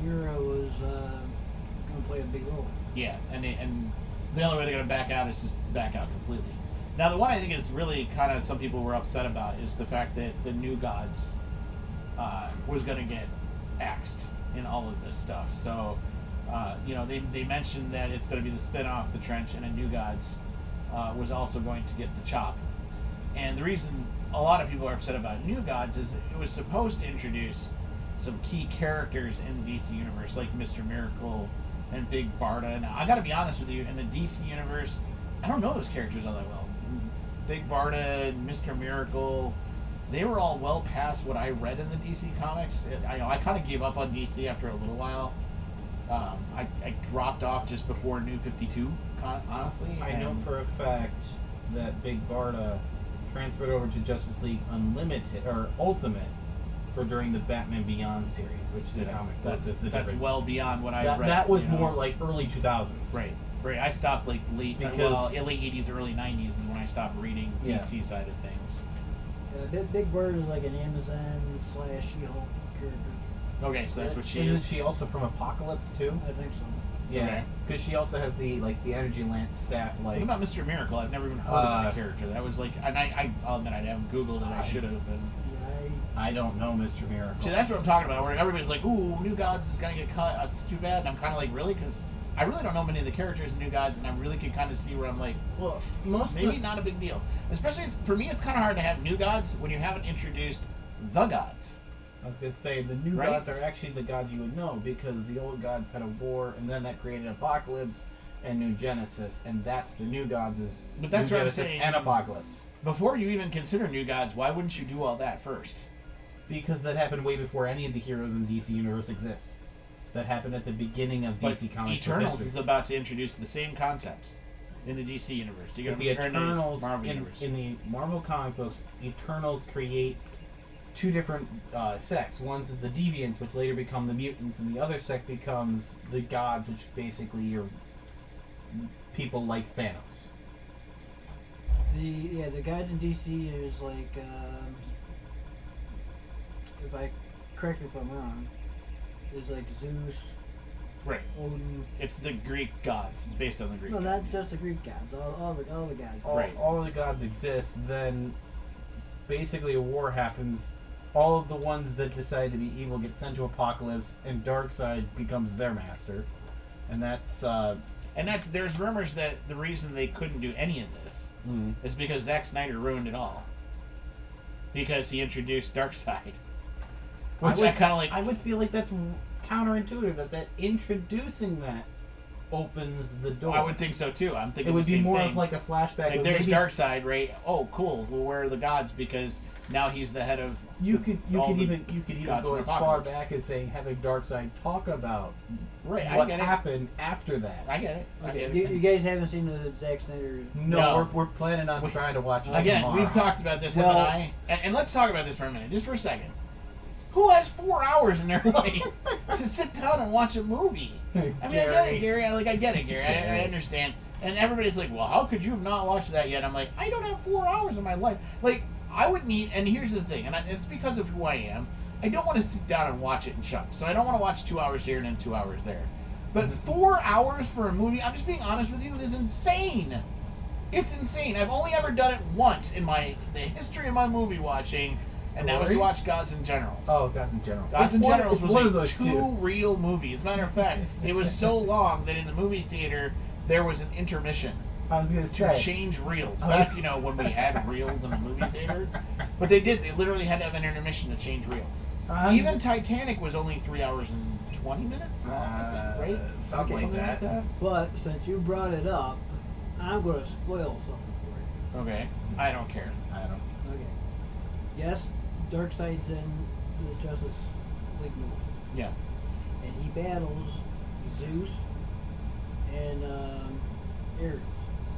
Mira was going to play a big role. Yeah, and the only way they're going to back out is just back out completely. Now, the one I think is really kind of some people were upset about is the fact that the New Gods was going to get axed in all of this stuff. So, they mentioned that it's going to be the spin-off, The Trench, and a New Gods was also going to get the chop. And the reason a lot of people are upset about New Gods is it was supposed to introduce some key characters in the DC universe, like Mr. Miracle and Big Barda. Now, I got to be honest with you, in the DC universe, I don't know those characters all that well. Big Barda and Mr. Miracle, they were all well past what I read in the DC comics. I kind of gave up on DC after a little while. I dropped off just before New 52, honestly. I know for a fact that Big Barda transferred over to Justice League Unlimited or Ultimate for during the Batman Beyond series, which is a comic book. That's well beyond what I read. That was more like early 2000s. Right. I stopped like late 80s, early 90s is when I stopped reading DC side of things. Big Bird is like an Amazon / She-Hulk character. Okay, so that's what she is. Isn't she also from Apocalypse too? I think so. Yeah, because she also has the energy lance staff. Like, what about Mr. Miracle? I've never even heard of that character. That was like, and I'll admit I haven't Googled it. I should have. I don't know Mr. Miracle. See, that's what I'm talking about. Where everybody's like, "Ooh, New Gods is gonna get cut. That's too bad." And I'm kind of like, really? Because I really don't know many of the characters in New Gods, and I really can kind of see where I'm like, well, maybe not a big deal. Especially for me, it's kind of hard to have New Gods when you haven't introduced the gods. I was going to say, the new gods are actually the gods you would know, because the old gods had a war, and then that created Apocalypse and New Genesis, and that's the new gods is But that's New what Genesis I'm saying. and Apocalypse. Before you even consider New Gods, why wouldn't you do all that first? Because that happened way before any of the heroes in DC Universe exist. That happened at the beginning of DC Comics. Eternals is about to introduce the same concepts in the DC Universe. But the Eternals, in the Marvel comic books, Eternals create two different sects. One's the Deviants, which later become the Mutants, and the other sect becomes the Gods, which basically are people like Thanos. The gods in DC is like, if I correct me if I'm wrong, is like Zeus, right? Odin. It's the Greek gods. It's based on the Greek. No, gods. that's just the Greek gods. All the gods. All of the gods exist. Then, basically, a war happens. all of the ones that decide to be evil get sent to Apocalypse, and Darkseid becomes their master. And that's there's rumors that the reason they couldn't do any of this is because Zack Snyder ruined it all. Because he introduced Darkseid. Which I kind of like. I would feel like that's counterintuitive, that introducing that opens the door. I would think so too. I'm thinking it would the be same more thing. of like a flashback. Like there's Darkseid, right? Oh, cool. Well, where are the gods? Because now he's the head of. You could even go as far Apocalypse. back as saying having Darkseid talk about Right, what I get it. happened after that. I get it. I Okay, get you, it. you guys haven't seen the Zack Snyder. No, we're planning on trying to watch it Again, tomorrow. we've talked about this, him Well- and I. And let's talk about this for a minute, just for a second. Who has 4 hours in their life to sit down and watch a movie? I mean, I get it, Gary. I get it, Gary. I understand. And everybody's like, well, how could you have not watched that yet? I'm like, I don't have 4 hours in my life. Like, I would need, and here's the thing, and it's because of who I am. I don't want to sit down and watch it in chunks. So I don't want to watch 2 hours here and then 2 hours there. But 4 hours for a movie, I'm just being honest with you, is insane. It's insane. I've only ever done it once in the history of my movie watching, and that was to watch Gods and Generals. Oh, Gods and Generals. Gods and Generals was one like of those two real movies. As a matter of fact, it was so long that in the movie theater there was an intermission I was gonna to say. change reels. Back, when we had reels in the movie theater, but they did. They literally had to have an intermission to change reels. Even Titanic was only 3 hours and 20 minutes long, I think, right? Something like that. But since you brought it up, I'm going to spoil something for Okay, I don't care. I don't. you. Okay. Yes, Darkseid's in the Justice League movie, Yeah. and he battles Zeus and Ares.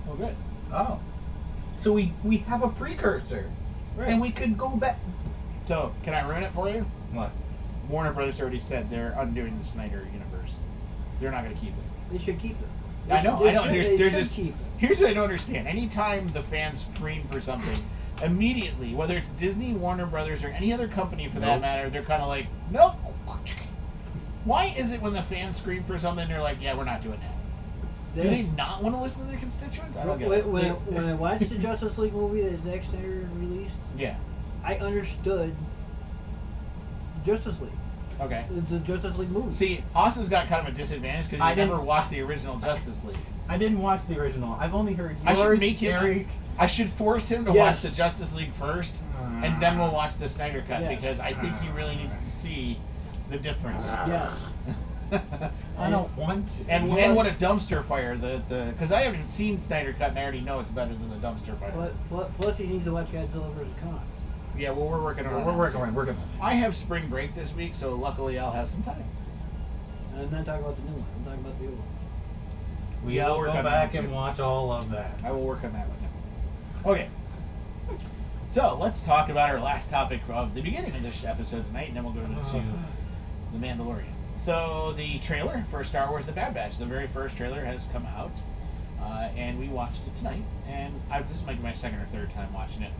Oh, good. Oh. So we have a precursor, Right. and we could go back. So, can I ruin it for you? What? Warner Brothers already said they're undoing the Snyder universe. They're not going to keep it. They should keep it. I know. They There's should this. keep it. Here's what I don't understand. Anytime the fans scream for something, immediately, whether it's Disney, Warner Brothers, or any other company for that Nope. matter, they're kind of like, nope. Why is it when the fans scream for something, they're like, yeah, we're not doing that? Do they not want to listen to their constituents? I don't get it. When I watched the Justice League movie that Zack Snyder released, Yeah. I understood Justice League. Okay. The Justice League movie. See, Austin's got kind of a disadvantage because I he didn't- never watched the original Justice League. I didn't watch the original. I've only heard I should yours, make him. Eric. I should force him to Yes. watch the Justice League first, and then we'll watch the Snyder cut Yes. because I think he really needs to see the difference. Yes. I don't want to. And what a dumpster fire because I haven't seen Snyder cut and I already know it's better than the dumpster fire. Plus, he needs to watch Godzilla vs. Kong. Yeah, well, we're working on it. We're working on it. I have spring break this week, so luckily I'll have some time. I'm not talking about the new one. I'm talking about the old one. We'll work go on back that and too. watch all of that. I will work on that with him. Okay. So let's talk about our last topic of the beginning of this episode tonight, and then we'll go to The Mandalorian. So the trailer for Star Wars: The Bad Batch, the very first trailer, has come out, and we watched it tonight. And this might be my second or third time watching it.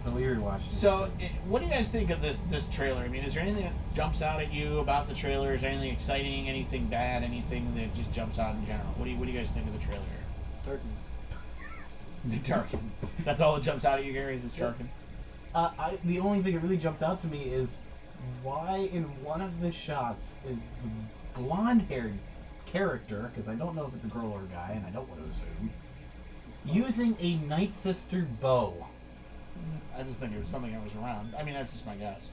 We rewatched it. So, what do you guys think of this trailer? I mean, is there anything that jumps out at you about the trailer? Is there anything exciting, anything bad, anything that just jumps out in general? What do you guys think of the trailer? Tarkin. Tarkin. That's all that jumps out at you, Gary, is this Tarkin? The only thing that really jumped out to me is why in one of the shots is the blonde-haired character, because I don't know if it's a girl or a guy, and I don't want to assume, using a Night Sister bow. I just think it was something that was around. I mean, that's just my guess.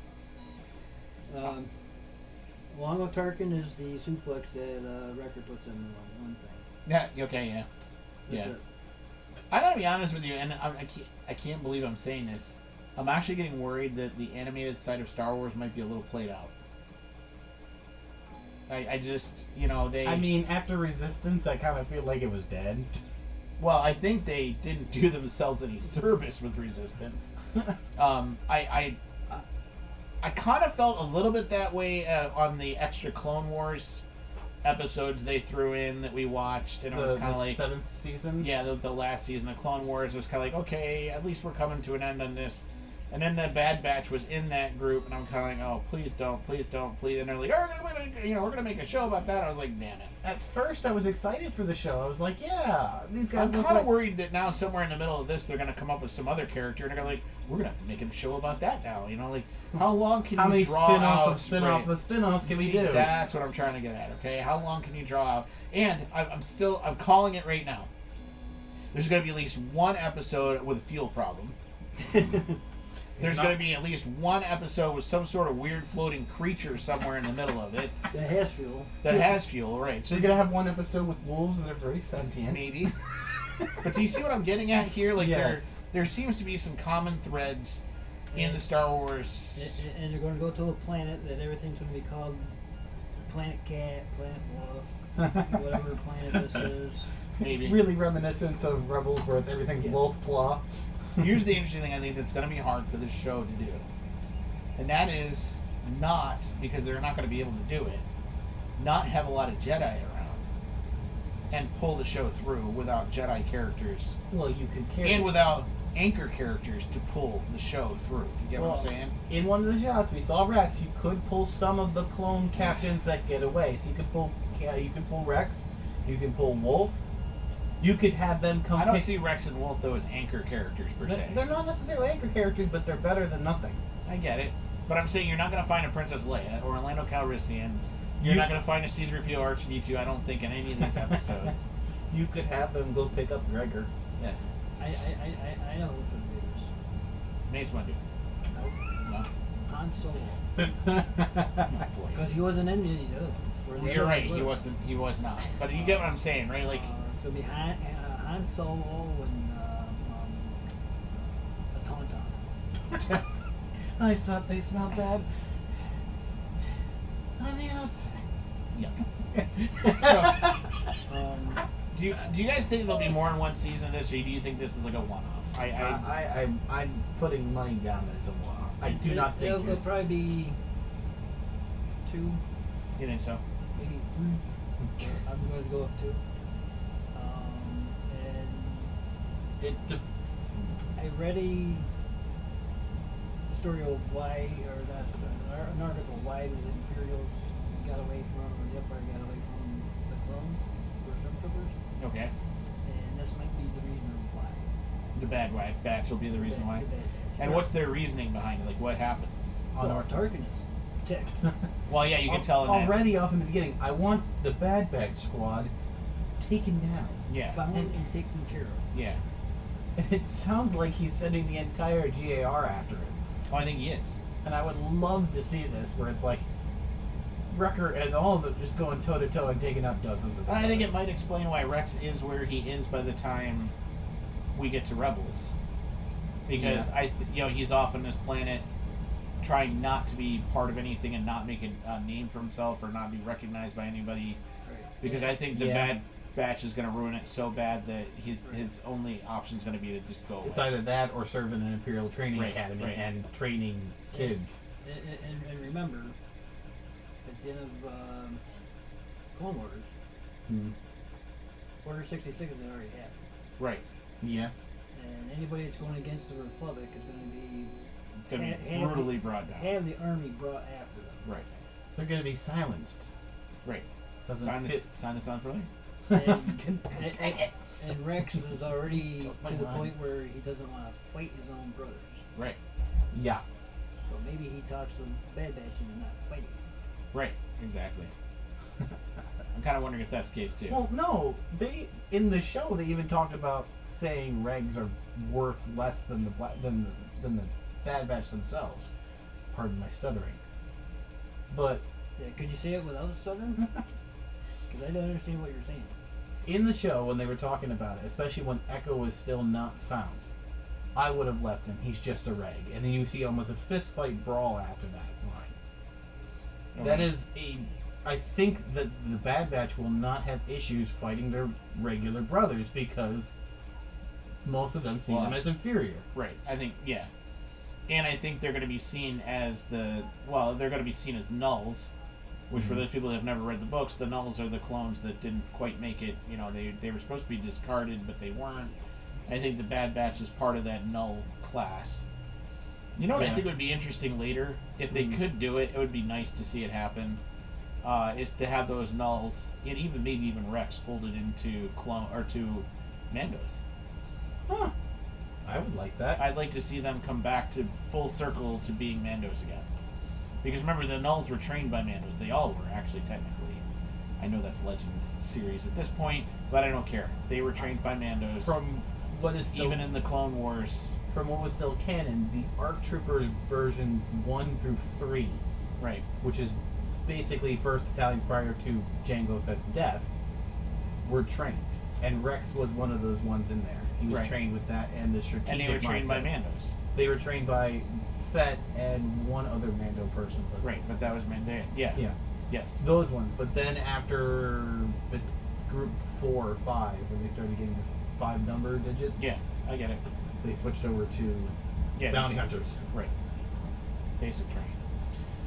Along with Tarkin is the suplex that Wrecker puts in the one thing. Yeah, okay, yeah. That's Yeah. it. I gotta be honest with you, and I can't believe I'm saying this. I'm actually getting worried that the animated side of Star Wars might be a little played out. I just, they... I mean, after Resistance, I kind of feel like it was dead. Well, I think they didn't do themselves any service with Resistance. I kind of felt a little bit that way on the extra Clone Wars episodes they threw in that we watched, and it was kind of like 7th season. yeah, the last season of Clone Wars was kind of like, okay, at least we're coming to an end on this. And then the Bad Batch was in that group, and I'm kind of like, oh, please don't, please. And they're like, oh, we're gonna make a show about that. I was like, damn it. At first, I was excited for the show. I was like, yeah, these guys. I'm kind of worried that now somewhere in the middle of this, they're gonna come up with some other character, and they're gonna like, we're gonna have to make a show about that now. You know, like how long can you draw out spin-offs can we do? That's what I'm trying to get at. Okay, how long can you draw out? And I'm calling it right now. There's gonna be at least one episode with a fuel problem. There's going to be at least one episode with some sort of weird floating creature somewhere in the middle of it. That has fuel. That has fuel, right. So you're going to have one episode with wolves that are very sentient. Maybe. But do you see what I'm getting at here? Like yes. there seems to be some common threads in the Star Wars. And you're going to go to a planet that everything's going to be called Planet Cat, Planet Wolf, whatever planet this is. Maybe. Really reminiscent of Rebels where it's everything's Loth Claw. Here's the interesting thing I think that's going to be hard for this show to do. And that is not, because they're not going to be able to do it, not have a lot of Jedi around and pull the show through without Jedi characters. Well, you could carry and without anchor characters to pull the show through. You get what I'm saying? In one of the shots, we saw Rex. You could pull some of the clone captains that get away. So you could pull Rex. You can pull Wolf. You could have them come. I don't see Rex and Wolf though as anchor characters per se. They're not necessarily anchor characters, but they're better than nothing. I get it, but I'm saying you're not going to find a Princess Leia or Orlando Calrissian. You're not going to find a C-3PO R2-D2. I don't think in any of these episodes. You could have them go pick up Gregor. Yeah. I know who could do this. Mace Windu. Nope. No. Han Solo. Because he wasn't in any of them. Well, you're right. He wasn't. He was not. But you get what I'm saying, right? Like. It's going to be Han Solo and a Tauntaun. I thought they smelled bad on the outside. Yeah. So, do you guys think there'll be more in one season of this, or do you think this is like a one-off? I'm putting money down that it's a one-off. I do not think it'll probably be 2. You think so? Maybe 3. I'm going to go up 2. I read a story of why, or an article why the Imperials got away from, or the Empire got away from the clones, or stormtroopers. Okay. And this might be the reason why. The Bad Batch will be the reason why. And what's their reasoning behind it? Like, what happens? Well, Tarkin is ticked. Well, yeah, you can tell in already off in the beginning. I want the Bad Batch squad taken down. Yeah. Found and taken care of. Yeah. It sounds like he's sending the entire GAR after him. Oh, I think he is. And I would love to see this, where it's like Wrecker and all of them just going toe to toe and taking out dozens of. I think it might explain why Rex is where he is by the time we get to Rebels, because he's off on this planet, trying not to be part of anything and not make a name for himself or not be recognized by anybody. Right. Because I think the Bad Batch is going to ruin it so bad that his only option is going to be to just go away. It's either that or serve in an Imperial Training Academy and training kids. And remember, at the end of Clone Wars, Order 66 is already happened. Right. Yeah. And anybody that's going against the Republic is going to be... It's going to be brutally brought down. Have the army brought after them. Right. They're going to be silenced. Right. Sign this on for me? And Rex is already to the point where he doesn't want to fight his own brothers. Right. Yeah. So maybe he talks the Bad Batch into not fighting. Right. Exactly. I'm kind of wondering if that's the case too. Well, no. In the show they even talked about saying Regs are worth less than the Bad Batch themselves. Pardon my stuttering. But yeah, could you say it without stuttering? Because I don't understand what you're saying. In the show, when they were talking about it, especially when Echo was still not found, I would have left him. He's just a reg. And then you see almost a fist fight brawl after that line. Okay. That is I think that the Bad Batch will not have issues fighting their regular brothers because most of them see them as inferior. Right. I think, yeah. And I think they're going to be seen as they're going to be seen as nulls. Which, for those people that have never read the books, the nulls are the clones that didn't quite make it. You know, they were supposed to be discarded, but they weren't. I think the Bad Batch is part of that null class. You know what I Yeah. think would be interesting later? If they could do it, it would be nice to see it happen. Is to have those nulls, and maybe even Rex, folded into clone or to Mandos. Huh. I would like that. I'd like to see them come back to full circle to being Mandos again. Because remember, the nulls were trained by Mandos. They all were, actually, technically. I know that's Legend series at this point, but I don't care. They were trained by Mandos. From what is still, even in the Clone Wars. from what was still canon, the ARC Troopers version 1 through 3, Right. which is basically first battalions prior to Jango Fett's death, were trained. And Rex was one of those ones in there. He was Right. trained with that and the strategic And they were trained by mindset. Mandos. They were trained by Fett and one other Mando person. But Right, but that was Mando. Yeah. Yeah. Yes. Those ones. But then after the group 4 or 5, when they started getting the 5 number digits, Yeah, I get it. they switched over to Yeah, bounty these- hunters. Right. Basic training.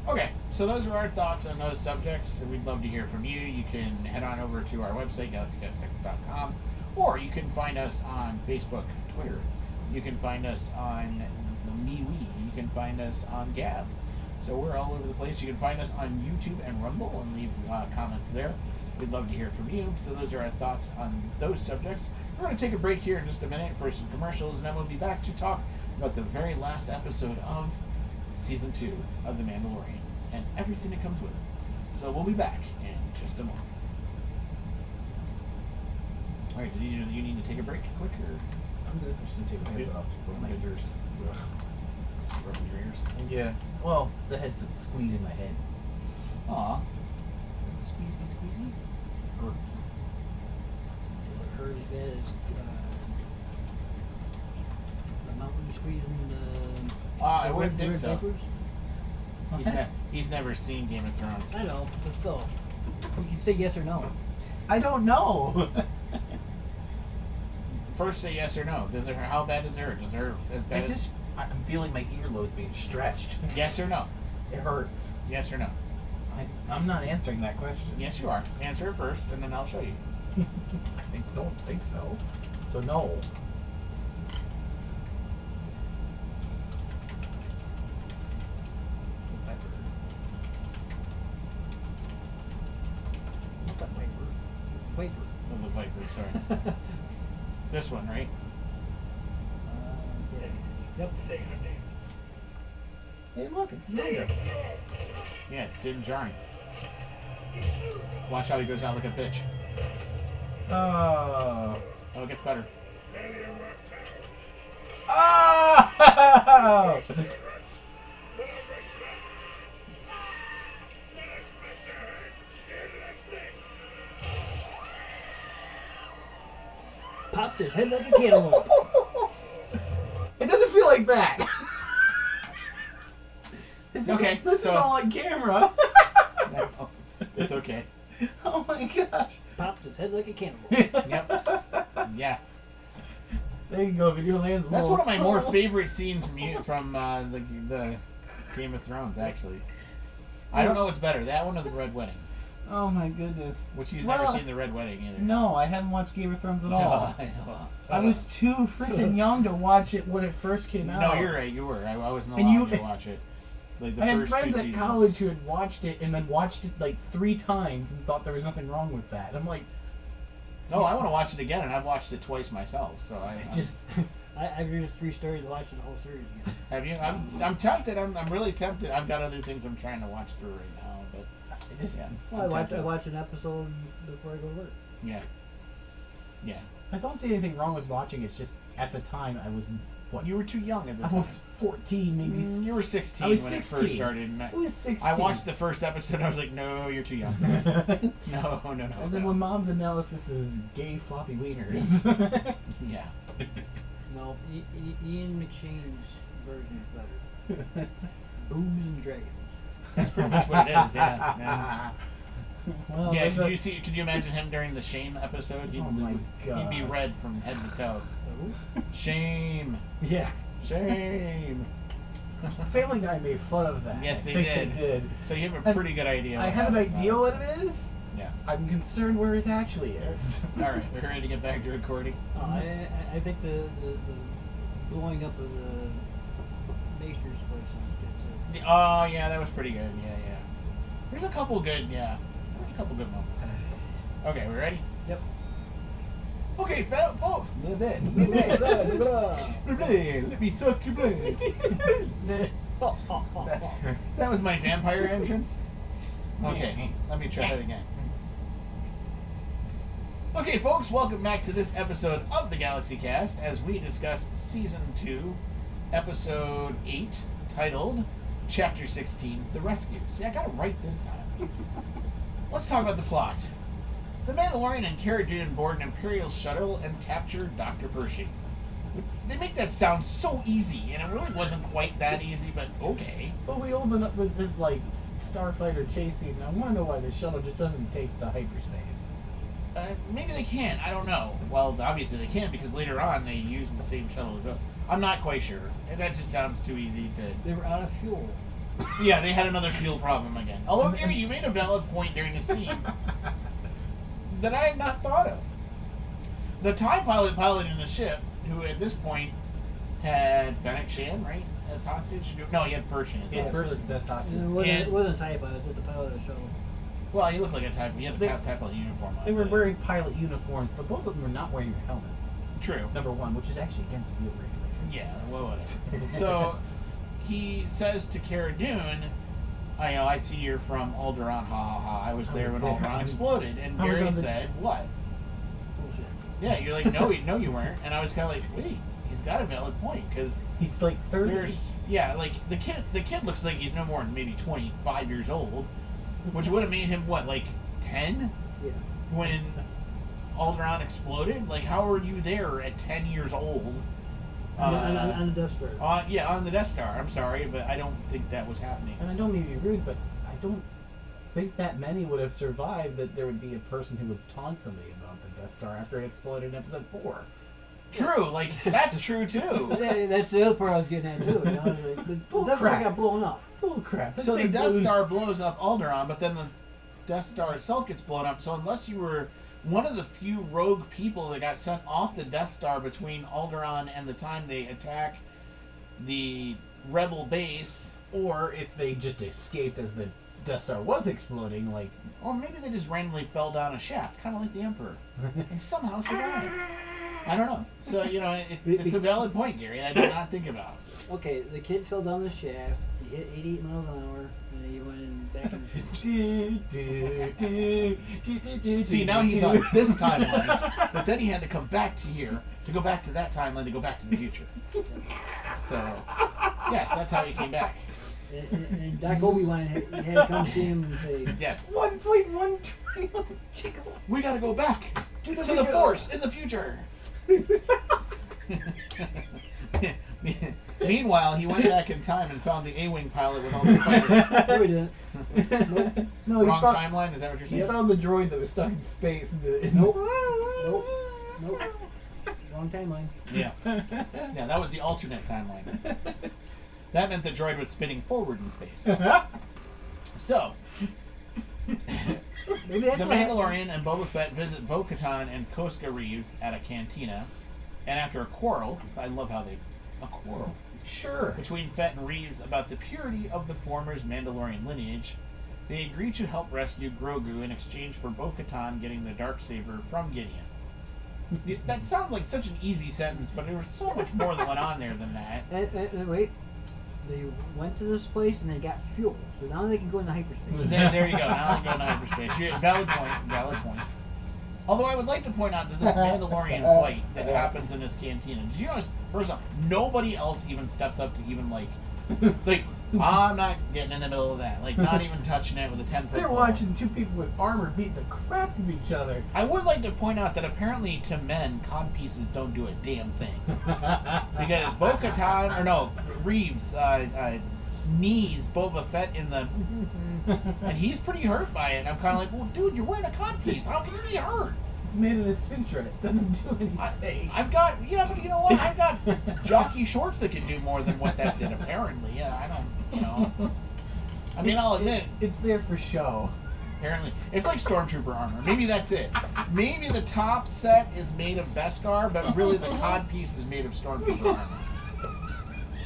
Okay, so those are our thoughts on those subjects. We'd love to hear from you. You can head on over to our website, galaxycast.com, or you can find us on Facebook, Twitter. You can find us on MeWe. You can find us on Gab. So we're all over the place. You can find us on YouTube and Rumble and leave comments there. We'd love to hear from you. So those are our thoughts on those subjects. We're going to take a break here in just a minute for some commercials, and then we'll be back to talk about the very last episode of Season 2 of The Mandalorian and everything that comes with it. So we'll be back in just a moment. All right, do you need to take a break quick, or I'm good. I'm just going to take my headset off to put my ears. rubbing your ears? Yeah. Well, the headset's squeezing my head. Aw. Squeezy. Hurts. I heard as bad as the mountain squeezing the. I the wouldn't red think so. papers. He's never seen Game of Thrones. I know, but still, you can say yes or no. I don't know. First, say yes or no. How bad is it hurt? Does it hurt as bad as... I'm feeling my earlobes being stretched. Yes or no? It hurts. Yes or no? I'm not answering that question. Yes, you are. Answer it first, and then I'll show you. I don't think so. So no. Not that Viper. Oh, the Viper, sorry. This one, right? Yeah. Yep. Hey, look, it's Mojo. Yeah, it's Din Djarin. Watch how he goes out like a bitch. Oh. Oh, it gets better. Oh! Popped his head like a cantaloupe. It doesn't feel like that. This Okay, is so- all on camera. No, it's okay. Oh my gosh. Popped his head like a cantaloupe. Yep. Yeah. There you go, video lands. That's one of my more favorite scenes from the Game of Thrones, actually. I don't know what's better, that one or the Red Wedding. Oh my goodness. Which you've Well, never seen the Red Wedding either. No, I haven't watched Game of Thrones at all. I know. I was too freaking young to watch it when it first came out. No, you're right. You were. I wasn't And allowed you- to watch it. Like the I had first friends two at seasons. college who had watched it and then watched it like 3 times and thought there was nothing wrong with that. I'm like, No, I want to watch it again, and I've watched it twice myself. So I just I've just restarted watching the whole series again. have you. I'm tempted. I'm really tempted. I've got other things I'm trying to watch through right now, but I just yeah. Well, I'm I tempted. watch an episode before I go to work. Yeah. Yeah. I don't see anything wrong with watching. It's just at the time I was what? You were too young at the I time. was 14, maybe. You were 16 I was when 16. it first started. And I was 16. I watched the first episode. And I was like, "No, you're too young for this." No. And then when mom's analysis is gay floppy wieners. Yeah. No, Ian McShane's version is better. Boobs and dragons. That's pretty much what it is. Yeah. Well, Yeah. that's Could you imagine him during the shame episode? Oh my He'd be gosh. red from head to toe. Oh. Shame. Yeah. Shame. Family Guy made fun of that. Yes, I they think did. They did. So you have a pretty good idea. I what have an happens. idea what it is. Yeah. I'm concerned where it actually is. All right, we're ready to get back to recording. I think the blowing up of Maesters voice sounds good too. Oh, yeah, that was pretty good. Yeah. There's a couple good moments. Okay, we ready? Yep. Okay, folks. Let me suck your blood. That was my vampire entrance? Okay, let me try that again. Okay, folks, welcome back to this episode of the GalaxyCast as we discuss Season 2, Episode 8, titled Chapter 16, The Rescue. See, I got it right this time. Let's talk about the plot. The Mandalorian and Cara Dune board an Imperial shuttle and capture Dr. Pershing. They make that sound so easy, and it really wasn't quite that easy, but okay. But we open up with this, like, starfighter chase scene, and I want to know why the shuttle just doesn't take the hyperspace. Maybe they can. I don't know. Well, obviously they can because later on they use the same shuttle to go. I'm not quite sure. That just sounds too easy to... They were out of fuel. Yeah, they had another fuel problem again. Although, Gary, you made a valid point during the scene that I had not thought of. The TIE pilot piloting the ship, who at this point had Fennec Shan, right, as hostage? No, he had Pershing as hostage. That's hostage. It wasn't a TIE pilot, it was the pilot of the shuttle. Well, he looked like a type. He had a TIE pilot uniform on. They were wearing pilot uniforms, but both of them were not wearing their helmets. True. Number one, which is actually against field regulation. Yeah, well, whatever. So he says to Cara Dune, I see you're from Alderaan, ha ha ha. I was there when Alderaan exploded. And Gary said, what? Bullshit. Yeah, you're like, no, you weren't. And I was kind of like, wait, he's got a valid point, because he's like 30. Like, the kid looks like he's no more than maybe 25 years old, which would have made him, what, like 10? Yeah. When Alderaan exploded? Like, how are you there at 10 years old? On the Death Star. On the Death Star. I'm sorry, but I don't think that was happening. And I don't mean to be rude, but I don't think that many would have survived that there would be a person who would taunt somebody about the Death Star after it exploded in Episode 4. True, like, that's true, too. Yeah, that's the other part I was getting at, too. You know? The Death Star got blown up. Bull crap. So the Death Star blows up Alderaan, but then the Death Star itself gets blown up. So unless you were one of the few rogue people that got sent off the Death Star between Alderaan and the time they attack the Rebel base, or if they just escaped as the Death Star was exploding, like... Or maybe they just randomly fell down a shaft, kind of like the Emperor, and somehow survived. I don't know. So, it's a valid point, Gary. I did not think about it. Okay, the kid fell down the shaft, he hit 88 miles an hour, and he went in back in... See, now he's on this timeline, but then he had to come back to here to go back to that timeline to go back to the future. So, yes, that's how he came back. And Doc Obi-Wan had to come see him and say, yes. 1.1 trillion. We gotta go back to the Force in the future. Meanwhile, he went back in time and found the A-Wing pilot with all the spiders. No, he didn't. No, Wrong timeline? Is that what you're saying? He found the droid that was stuck in space. Nope. Wrong timeline. Yeah. Yeah, that was the alternate timeline. That meant the droid was spinning forward in space. So, the Mandalorian and Boba Fett visit Bo-Katan and Koska Reeves at a cantina, and after a quarrel, a quarrel. Sure. Between Fett and Reeves about the purity of the former's Mandalorian lineage, they agree to help rescue Grogu in exchange for Bo-Katan getting the Darksaber from Gideon. That sounds like such an easy sentence, but there was so much more that went on there than that. Wait. They went to this place and they got fuel, so now they can go into hyperspace. There you go. Now they go into hyperspace. Valid point. Although I would like to point out that this Mandalorian fight that happens in this cantina, did you notice, first off, nobody else even steps up to even, like, I'm not getting in the middle of that. Like, not even touching it with a 10-foot They're pole. watching two people with armor beat the crap of each other. I would like to point out that apparently to men, codpieces don't do a damn thing. Because Reeves knees Boba Fett in the... and he's pretty hurt by it. And I'm kind of like, well, dude, you're wearing a codpiece. How can you be hurt? It's made of a Sintra. It doesn't do anything. But you know what? I've got jockey shorts that can do more than what that did, apparently. Yeah, I don't, I mean, I'll admit. It's there for show. Apparently. It's like Stormtrooper armor. Maybe that's it. Maybe the top set is made of Beskar, but really the codpiece is made of Stormtrooper armor.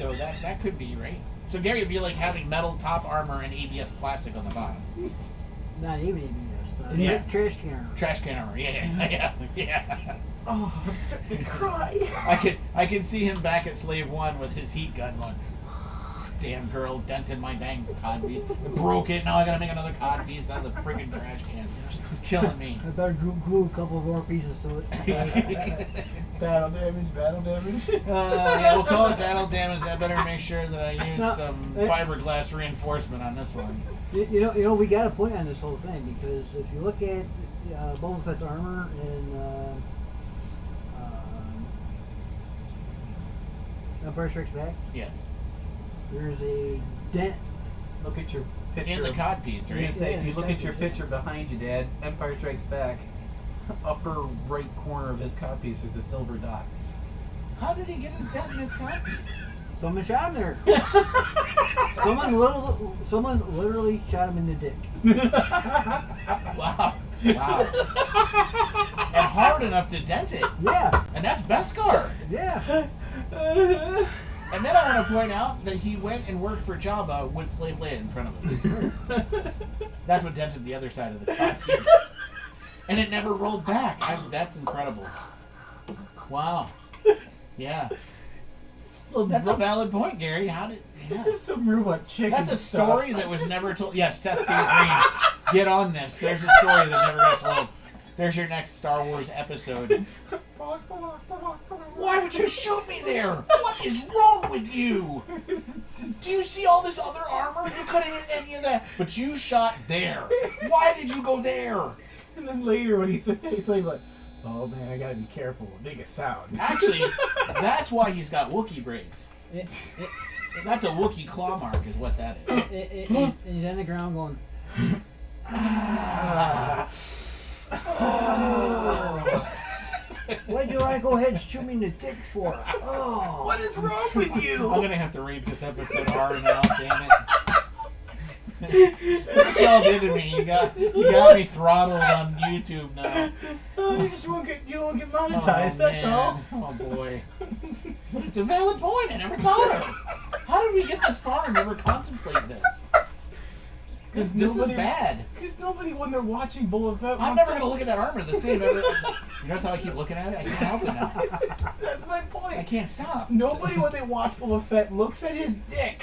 So that could be, right? So Gary, it'd be like having metal top armor and ABS plastic on the bottom. Not even ABS. Yeah. Trash can armor. Trash can armor, yeah. Oh, I'm starting to cry. I could see him back at Slave 1 with his heat gun going, damn girl dented my dang cod piece. Broke it, now I gotta make another cod piece out of the friggin' trash can. It's killing me. I better glue a couple more pieces to it. Battle damage. Yeah, we'll call it battle damage. I better make sure that I use some fiberglass reinforcement on this one. You know, we got a point on this whole thing, because if you look at Boba Fett's armor in Empire Strikes Back, Yes. there's a dent. Look at your picture. In the cod piece, I was right? gonna say, Yeah, if you look at your yeah. picture behind you, Dad, Empire Strikes Back, upper right corner of his cod piece is a silver dot. How did he get his dent in his cod piece? Someone shot him there. Someone literally shot him in the dick. Wow. Wow. And hard enough to dent it. Yeah, And that's Beskar. yeah. And then I want to point out that he went and worked for Jabba with Slave Leia in front of him. That's what dented the other side of the cod piece. And it never rolled back. That's incredible. Wow. Yeah. That's a valid point, Gary. How did... This Yeah. is some robot chicken That's a stuff. story that was never told. Yes, Seth K. Green. Get on this. There's a story that never got told. There's your next Star Wars episode. Why would you shoot me there? What is wrong with you? Do you see all this other armor? You couldn't hit any of that. But you shot there. Why did you go there? And then later when he's like, oh man, I gotta be careful. Make a sound. Actually, that's why he's got Wookiee braids. That's a Wookiee claw mark is what that is. And he's on the ground going. Why'd you want to go ahead and shoot me in the dick for? Oh. What is wrong with you? I'm gonna have to rate this episode R now, damn it. What y'all did to me? You got me throttled on YouTube now. Oh, you won't get monetized, that's man. all. Oh boy. But it's a valid point I never thought of. How did we get this far and never contemplate this? Because this is bad. Because nobody, when they're watching Boba Fett, I'm never going to look at that armor the same. You notice how I keep looking at it? I can't help it now. That's my point. I can't stop. Nobody, when they watch Boba Fett, looks at his dick.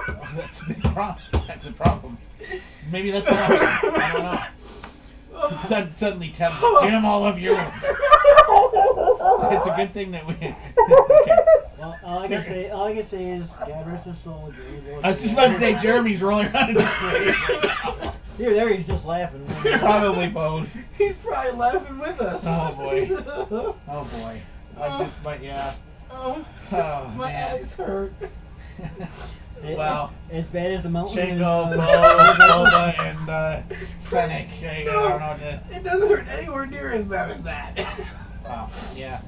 Oh, that's a big problem. That's a problem. Maybe that's wrong. I don't know. Suddenly tempted. Damn all of you. It's a good thing that we... Okay. Well, all I can say is, God rest his soul. I was just about to say, Jeremy's rolling around in his grave right now. There he's just laughing. Probably both. He's probably laughing with us. Oh boy. Oh boy. Yeah. Oh, my man. eyes hurt. Wow. As bad as the mountain. Chango, Boba, and Fennec. I don't know what to... It doesn't hurt anywhere near as bad as that. Wow. Yeah.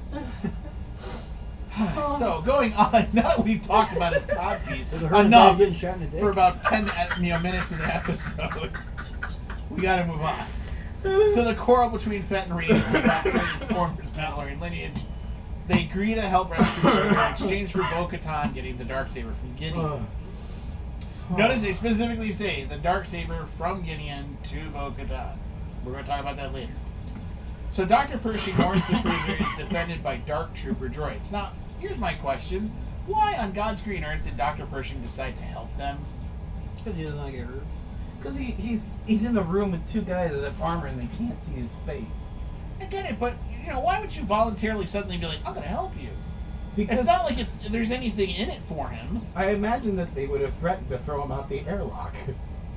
So going on, now that we've talked about his cod piece enough Getting shot in the dick. for about 10 minutes of the episode, we got to move on. So the quarrel between Fett and Reed is about Reed's former Mandalorian lineage. They agree to help rescue her in exchange for Bo-Katan getting the Darksaber from Gideon. Notice they specifically say the Darksaber from Gideon to Bo-Katan. We're going to talk about that later. So Dr. Pershing warns the cruiser is defended by Dark Trooper droids. Now, here's my question. Why on God's green earth did Dr. Pershing decide to help them? Because he doesn't want to get hurt. Because he's in the room with two guys that have armor and they can't see his face. I get it, but why would you voluntarily suddenly be like, I'm going to help you? Because It's not like there's anything in it for him. I imagine that they would have threatened to throw him out the airlock.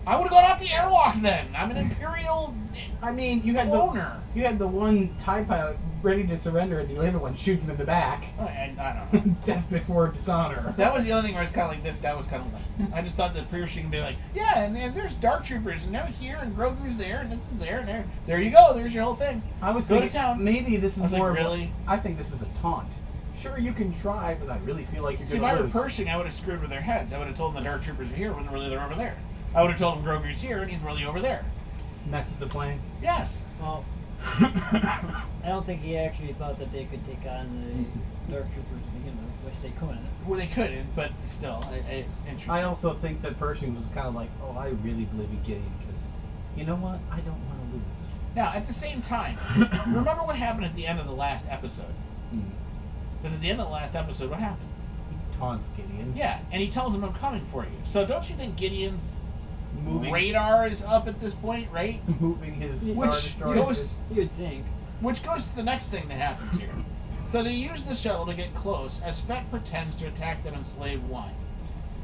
I would have gone out the airlock then. I'm an Imperial I mean, you had the one TIE pilot ready to surrender, and the other one shoots him in the back. I don't know. Death before dishonor. That was the other thing where I was kind of like, that was kind of like, I just thought that Pershing would be like, yeah, and there's Dark Troopers, and they're here, and Grogu's there, and this is there, and there. There you go. There's your whole thing. I was Go to thinking, town. maybe this I is was more like, of a- really? I think this is a taunt. Sure, you can try, but I really feel like you're See, if going I to were lose. Pershing, I would have screwed with their heads. I would have told them the Dark Troopers are here when really they're over there. I would have told them Grogu's here, and he's really over there. Mess with the plan. Yes. Well, I don't think he actually thought that they could take on the Dark Troopers to begin with, which they couldn't. Well, they couldn't, but still, interesting. I also think that Pershing was kind of like, oh, I really believe in Gideon because, you know what? I don't want to lose. Now, at the same time, remember what happened at the end of the last episode? Because at the end of the last episode, what happened? He taunts Gideon. Yeah, and he tells him, I'm coming for you. So don't you think Gideon's Moving, radar is up at this point, right? moving his Which Star Destroyer. goes- You'd think. Which goes to the next thing that happens here. So they use the shuttle to get close as Fett pretends to attack them in Slave 1.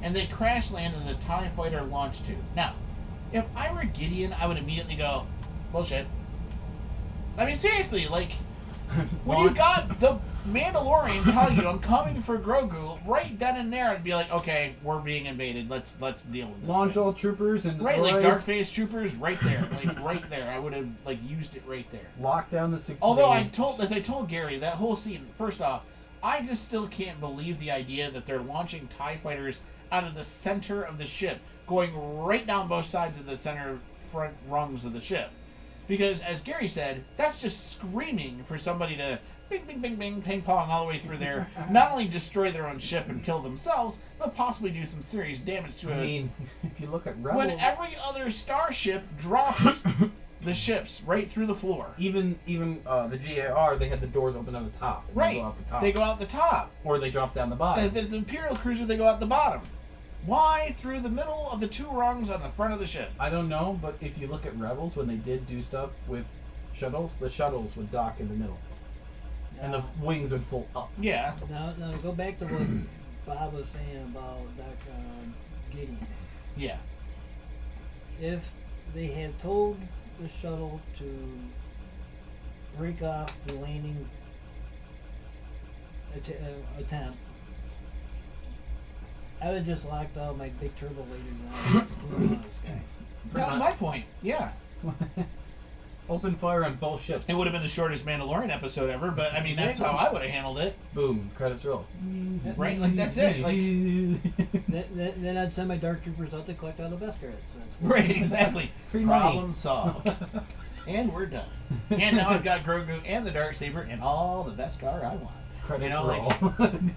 And they crash land in the TIE Fighter launch tube. Now, if I were Gideon, I would immediately go, bullshit. I mean, seriously, like, when you got the Mandalorian tell you, I'm coming for Grogu, right then and there, I'd be like, okay, we're being invaded. Let's deal with this. Launch thing. all troopers and the Right, droids. like Dark Phase troopers, right there, like right there. I would have like used it right there. Lock down the security. Although as I told Gary, that whole scene. First off, I just still can't believe the idea that they're launching TIE fighters out of the center of the ship, going right down both sides of the center front rungs of the ship. Because, as Gary said, that's just screaming for somebody to bing, bing, bing, bing, ping pong all the way through there. Not only destroy their own ship and kill themselves, but possibly do some serious damage to it. I mean, if you look at Rebels, When every other starship drops the ships right through the floor. even the GAR, they had the doors open on the top. And Right. They go out the top. They go out the top. Or they drop down the bottom. If it's an Imperial cruiser, they go out the bottom. Why through the middle of the two rungs on the front of the ship? I don't know, but if you look at Rebels, when they did do stuff with shuttles, the shuttles would dock in the middle. And the wings would fold up. Yeah. Now go back to what Bob was saying about Gideon. Yeah. If they had told the shuttle to break off the landing attempt, I would have just locked all my big turbo lasers on and blew them out of the sky. That was my point. Yeah. Open fire on both ships. It would have been the shortest Mandalorian episode ever, but I mean, that's how I would have handled it. Boom. Credits roll. Right? Like, that's it. Like, Then I'd send my Dark Troopers out to collect all the best credits. right, exactly. Free money. Problem solved. And we're done. And now I've got Grogu and the Darksaber and all the best car I want. Credits You know, roll.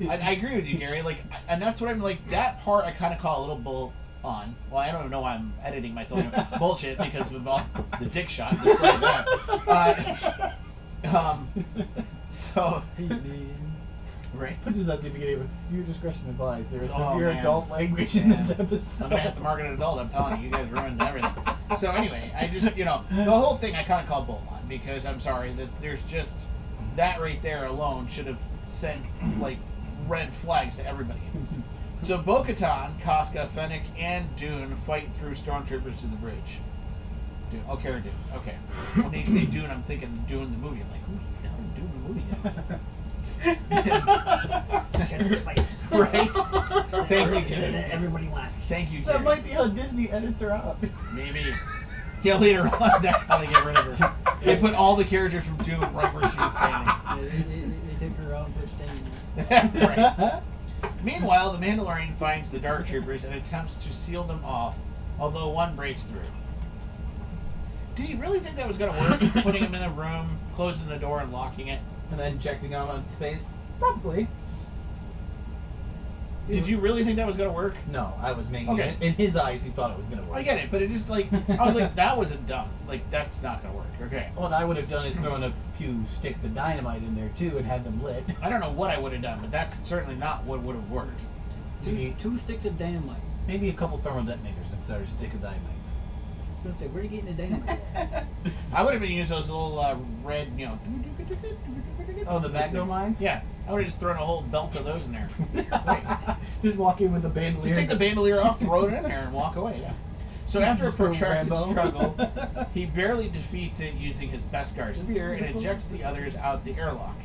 like, I agree with you, Gary. Like, and that's what I'm like. That part I kind of call a little bull on. Well, I don't even know why I'm editing myself. Anyway. Bullshit because of all the dick shot. Despite that. So. Right. Put this at the beginning of it. Your discretion advised. There is Oh, severe man. adult language in this episode. I'm gonna have to market an adult. I'm telling you, you guys ruined everything. So anyway, I just the whole thing I kind of call bull on because I'm sorry that there's just that right there alone should have sent like red flags to everybody. So Bo-Katan, Casca, Fennec, and Dune fight through stormtroopers to the bridge. Dune. Okay, or Dune. Okay. When you say Dune, I'm thinking Dune the movie. I'm like, who's the hell Dune the movie? Get the spice. Right? Thank you, Gary. Everybody laughs. Thank you, That Gary. might be how Disney edits her out. Maybe. Yeah, later on, that's how they get rid of her. They put all the characters from Dune right where she's standing. They took her out for staying. Right. Meanwhile, the Mandalorian finds the Dark Troopers and attempts to seal them off, although one breaks through. Do you really think that was going to work? Putting them in a room, closing the door, and locking it? And then injecting them into space? Probably. Did you really think that was going to work? No, I was making Okay. it. In his eyes, he thought it was going to work. I get it, but it just like, I was like, that wasn't dumb. Like, that's not going to work. Okay. What I would have done is thrown a few sticks of dynamite in there, too, and had them lit. I don't know what I would have done, but that's certainly not what would have worked. Two sticks of dynamite. Maybe a couple thermal detonators instead of a stick of dynamites. I was gonna say, where are you getting the dynamite at? I would have been using those little red, Oh, the Magno mines? Yeah, I would have just thrown a whole belt of those in there. Right. Just walk in with the bandolier. Just take the bandolier off, throw it in there, and walk away. Yeah. So after a Just go protracted Rambo. struggle, he barely defeats it using his Beskar spear and ejects the others out the airlock.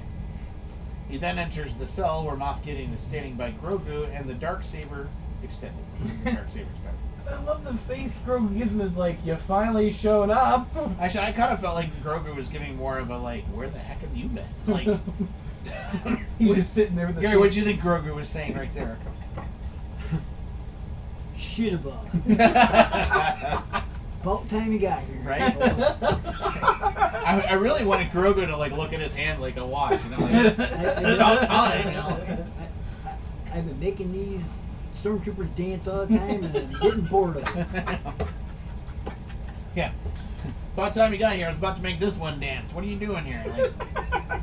He then enters the cell where Moff Gideon is standing by Grogu and the Darksaber extended. Darksaber extended. I love the face Grogu gives him is like, you finally showed up. Actually, I kind of felt like Grogu was giving more of a like, where the heck have you been? Like, He's just sitting there with the Gary, what do you think Grogu was saying right there? Shit about it. About time you got here. Right? I really wanted Grogu to like look at his hand like a watch, you know. Like, about time, you know. I've been making these stormtroopers dance all the time, and I'm getting bored of it. Yeah. About time you got here, I was about to make this one dance. What are you doing here? Like,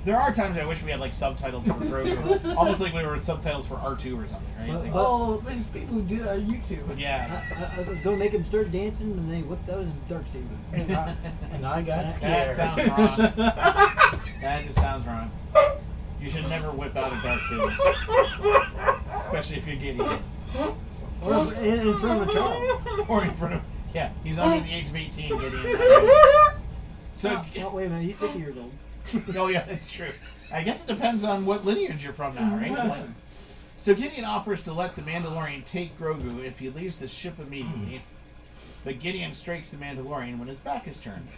there are times I wish we had like subtitles for Grogu, almost like we were subtitles for R2 or something, right? Like, Oh, there's people who do that on YouTube. yeah. I was going to make him start dancing, and then whipped out his darksaber. And I got That scared. sounds wrong. That just sounds wrong. You should never whip out a darksaber, especially if you're getting it, Or in front of a child. or in front of. Yeah, he's under the age of 18 getting. So. Oh, wait a minute, he's 50 years old. Oh yeah, that's true. I guess it depends on what lineage you're from now, right? Like, so Gideon offers to let the Mandalorian take Grogu if he leaves the ship immediately. But Gideon strikes the Mandalorian when his back is turned.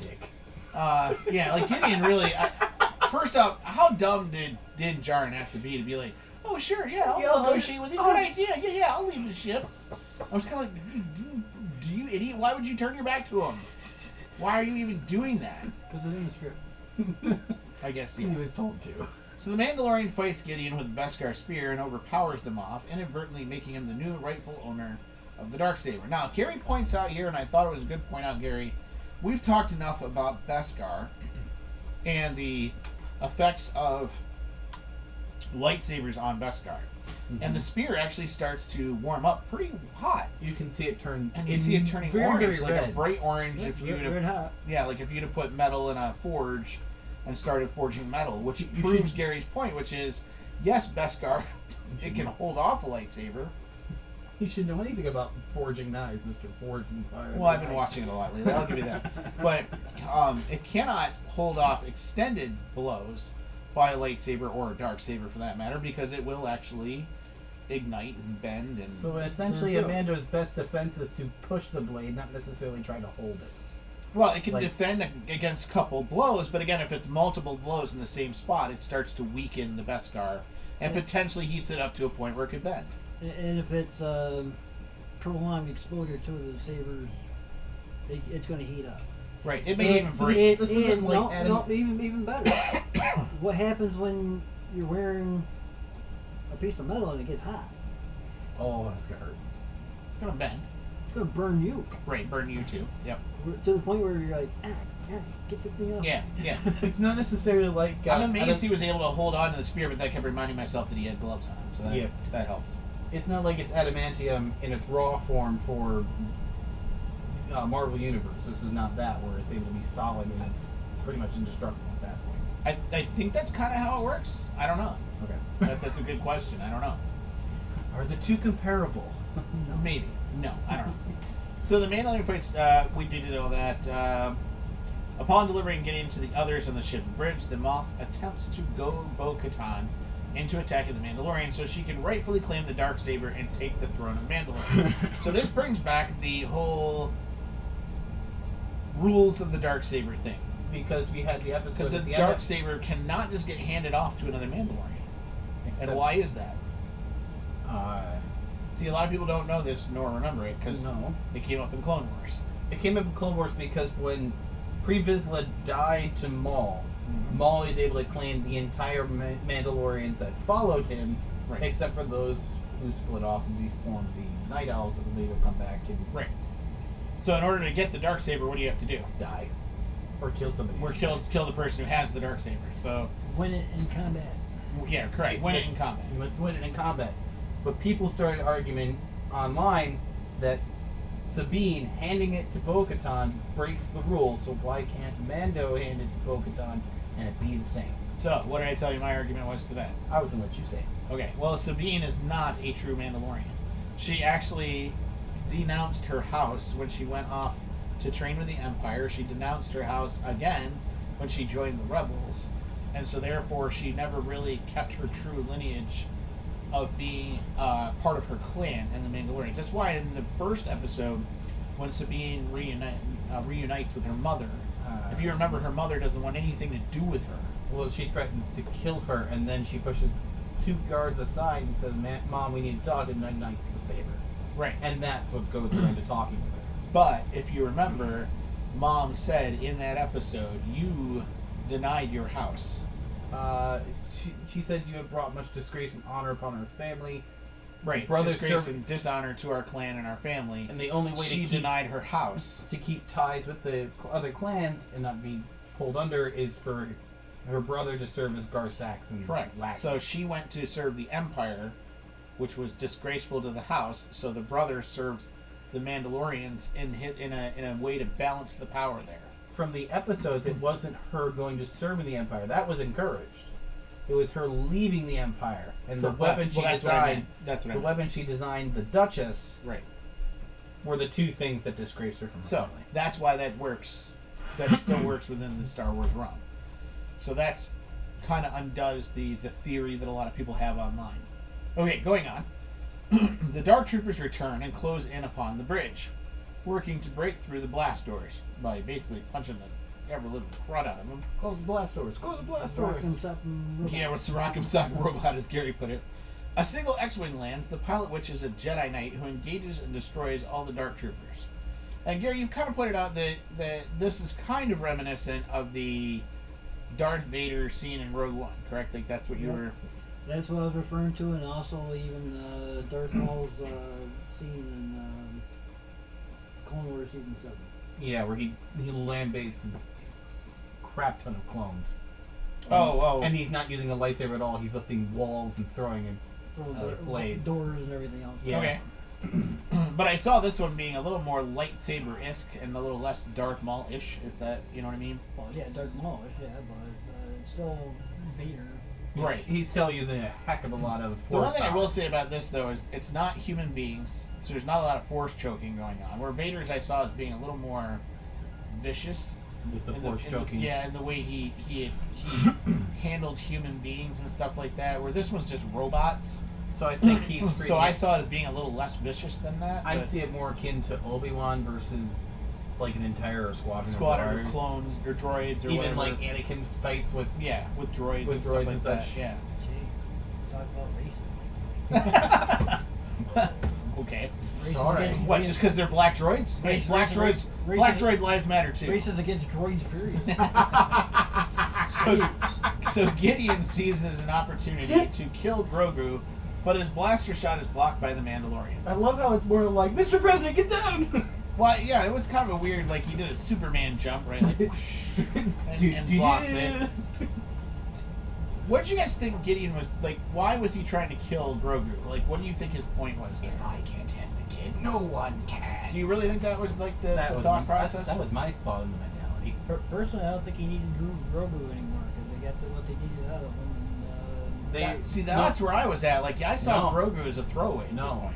Dick. Yeah, like Gideon really. First off, how dumb did Jaren have to be be like, oh sure, yeah, I'll negotiate with you. Good idea. Yeah, I'll leave the ship. I was kind of like, do you idiot? Why would you turn your back to him? Why are you even doing that? Because it's in the script. I guess He was told to. So the Mandalorian fights Gideon with the Beskar spear and overpowers them off, inadvertently making him the new rightful owner of the Darksaber. Now, Gary points out here, and I thought it was a good point out, Gary, we've talked enough about Beskar and the effects of lightsabers on Beskar. And the spear actually starts to warm up pretty hot. You can see it turn. And you see it turning very, orange, very like a red. bright orange Yeah, if you red hot. yeah, like if you'd have put metal in a forge and started forging metal, which proves Gary's point, which is, yes, Beskar, it can hold off a lightsaber. You should know anything about forging knives, Mr. Forge and Fire. Well, I've been watching it a lot lately, I'll give you that. But it cannot hold off extended blows by a lightsaber or a darksaber for that matter, because it will actually ignite and bend. And So essentially, Amando's best defense is to push the blade, not necessarily try to hold it. well, it can like- defend against a couple blows, but again, if it's multiple blows in the same spot, it starts to weaken the Beskar and potentially heats it up to a point where it could bend. And if it's prolonged exposure to the saber, it's going to heat up. Right. It may even break. This isn't like no, even better. What happens when you're wearing a piece of metal and it gets hot? Oh, that's gonna hurt. It's gonna bend. It's going to burn you Right, burn you too. Yep. to the point where you're like, get the thing off. Yeah, yeah. It's not necessarily like. I'm amazed he was able to hold on to the spear, but that kept reminding myself that he had gloves on, so that, Yeah. that helps. It's not like it's adamantium in its raw form for Marvel Universe. This is not that, where it's able to be solid and it's pretty much indestructible at that point. I think that's kind of how it works. I don't know. Okay. That's a good question. I don't know. Are the two comparable? Maybe. No, I don't know. So the Mandalorian fights, we did all that. Upon delivering Gideon to the others on the ship's bridge, the Moff attempts to go Bo-Katan into attacking the Mandalorian so she can rightfully claim the Darksaber and take the throne of Mandalore. So this brings back the whole rules of the Darksaber thing. Because we had the episode. Because the at the end of- Darksaber cannot just get handed off to another Mandalorian. Except- And why is that? Uh, See, a lot of people don't know this nor remember it because No. it came up in Clone Wars. it came up in Clone Wars because when Pre Vizsla died to Maul, Mhm. Maul is able to claim the entire Mandalorians that followed him, Right. except for those who split off and formed the Night Owls that would later come back and Right. So in order to get the Darksaber, what do you have to do? die. Or kill somebody. Or kill the person who has the Darksaber. So, Win it in combat. yeah, correct. Win it in combat. You must win it in combat. But people started arguing online that Sabine handing it to Bo-Katan breaks the rules, so why can't Mando hand it to Bo-Katan and it be the same? So, what did I tell you my argument was to that? I was going to let you say it. Okay, well, Sabine is not a true Mandalorian. She actually denounced her house when she went off to train with the Empire. She denounced her house again when she joined the Rebels. And so therefore she never really kept her true lineage of being part of her clan and the Mandalorians. That's why in the first episode, when Sabine reunites with her mother, if you remember, her mother doesn't want anything to do with her. Well, she threatens to kill her, and then she pushes two guards aside and says, Mom, we need to talk, and ignites the saber. Right. And that's what goes her into talking with her. But if you remember, Mom said in that episode, you denied your house. She said you have brought much disgrace and honor upon our family. Right, Brothers disgrace and dishonor to our clan and our family. And the only way she denied her house to keep ties with the other clans and not be pulled under is for her brother to serve as Gar Saxon's lackey. So she went to serve the Empire, which was disgraceful to the house. So the brother served the Mandalorians in a way to balance the power there. From the episodes, it wasn't her going to serve in the Empire. That was encouraged. It was her leaving the Empire, and the weapon she designed. That's what I meant. The weapon she designed, the Duchess, right, were the two things that disgraced her from her family. That's why that works. That still works within the Star Wars realm. So that's kind of undoes the theory that a lot of people have online. Okay, going on. The Dark Troopers return and close in upon the bridge, working to break through the blast doors by basically punching the ever-living crud out of them. Close the blast doors. Close the blast doors. Yeah, with the Rock'em Sock'em Robot, as Gary put it. A single X-Wing lands, the pilot which is a Jedi Knight who engages and destroys all the Dark Troopers. And Gary, you kind of pointed out that this is kind of reminiscent of the Darth Vader scene in Rogue One, correct? Like that's what you were... That's what I was referring to, and also even Darth Maul's scene in Clone Wars Season 7. Yeah, where he land-based crap ton of clones. And he's not using a lightsaber at all. He's lifting walls and throwing blades. Doors and everything else. Yeah. Okay. But I saw this one being a little more lightsaber-esque and a little less Darth Maul-ish, if that, you know what I mean? Well, yeah, Darth Maul-ish, yeah, but it's still Vader. Right. He's still using a heck of a lot of force. The one thing I power. will say about this, though, is it's not human beings, so there's not a lot of force choking going on. Where Vader's I saw as being a little more vicious. With the force choking. Yeah, and the way he handled human beings and stuff like that, where this was just robots. So I think he's... So I saw it as being a little less vicious than that. I'd see it more akin to Obi-Wan versus like an entire squadron of clones or droids or even whatever. like Anakin's fights with with droids with and droids stuff and like such. that. Yeah. Gee, talk about racism. Okay. Sorry. What? Just because they're black droids? Hey, black droid lives matter too. Races against droids, period. So Gideon sees it as an opportunity to kill Grogu, but his blaster shot is blocked by the Mandalorian. I love how it's more like, Mr. President, get down! Well, yeah, it was kind of a weird, like, he did a Superman jump, right? Like, and blocks it. What did you guys think Gideon was, like, why was he trying to kill Grogu? Like, what do you think his point was there? If I can't hit the kid, no one can. Do you really think that was, like, the thought process? That was my thought in the mentality. Personally, I don't think he needed Grogu anymore, because they got what they needed out of him. That's where I was at. Like, I saw Grogu as a throwaway at this point.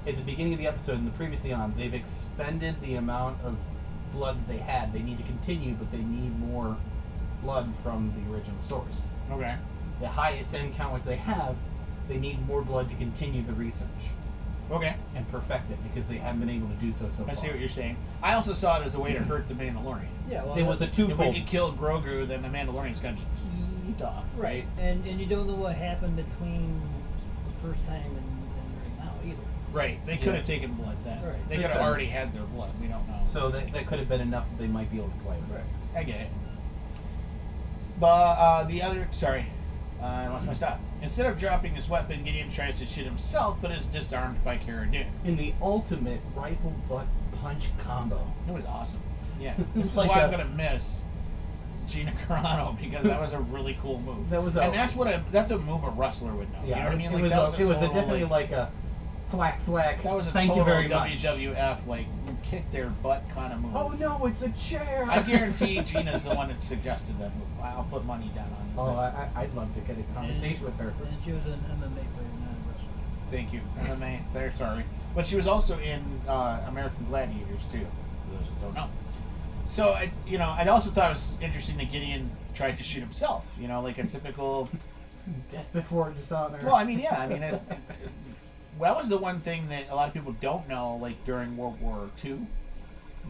At the beginning of the episode and the previously on, they've expended the amount of blood that they had. They need to continue, but they need more blood from the original source. Okay. The highest end count which they have, they need more blood to continue the research. Okay. And perfect it, because they haven't been able to do so far. I see what you're saying. I also saw it as a way to hurt the Mandalorian. Yeah, well, it was a twofold. If we could kill Grogu, then the Mandalorian's going to be peeved off, right? And you don't know what happened between the first time and right now either. Right. They could have taken blood then. Right. They could have already had their blood. We don't know. So that could have been enough that they might be able to play with it. I get it. But the other... Sorry. I lost my stop. Instead of dropping his weapon, Gideon tries to shoot himself, but is disarmed by Cara Dune. In the ultimate rifle butt punch combo. It was awesome. Yeah. This is Like why I'm going to miss Gina Carano, because that was a really cool move. That's a move a wrestler would know. Yeah, you know what I mean? It was definitely like a thwack. That was a thank you very WWF, much. Like, kick their butt kind of move. Oh no, it's a chair! I guarantee Gina's the one that suggested that move. I'll put money down on it. Oh, I'd love to get a conversation with her. And she was an MMA player, not a wrestler. Thank you. MMA, they're sorry. But she was also in American Gladiators, too, for those who don't know. So, I also thought it was interesting that Gideon tried to shoot himself, like a typical... Death before dishonor. Well, I mean, yeah, that was the one thing that a lot of people don't know, like during World War II,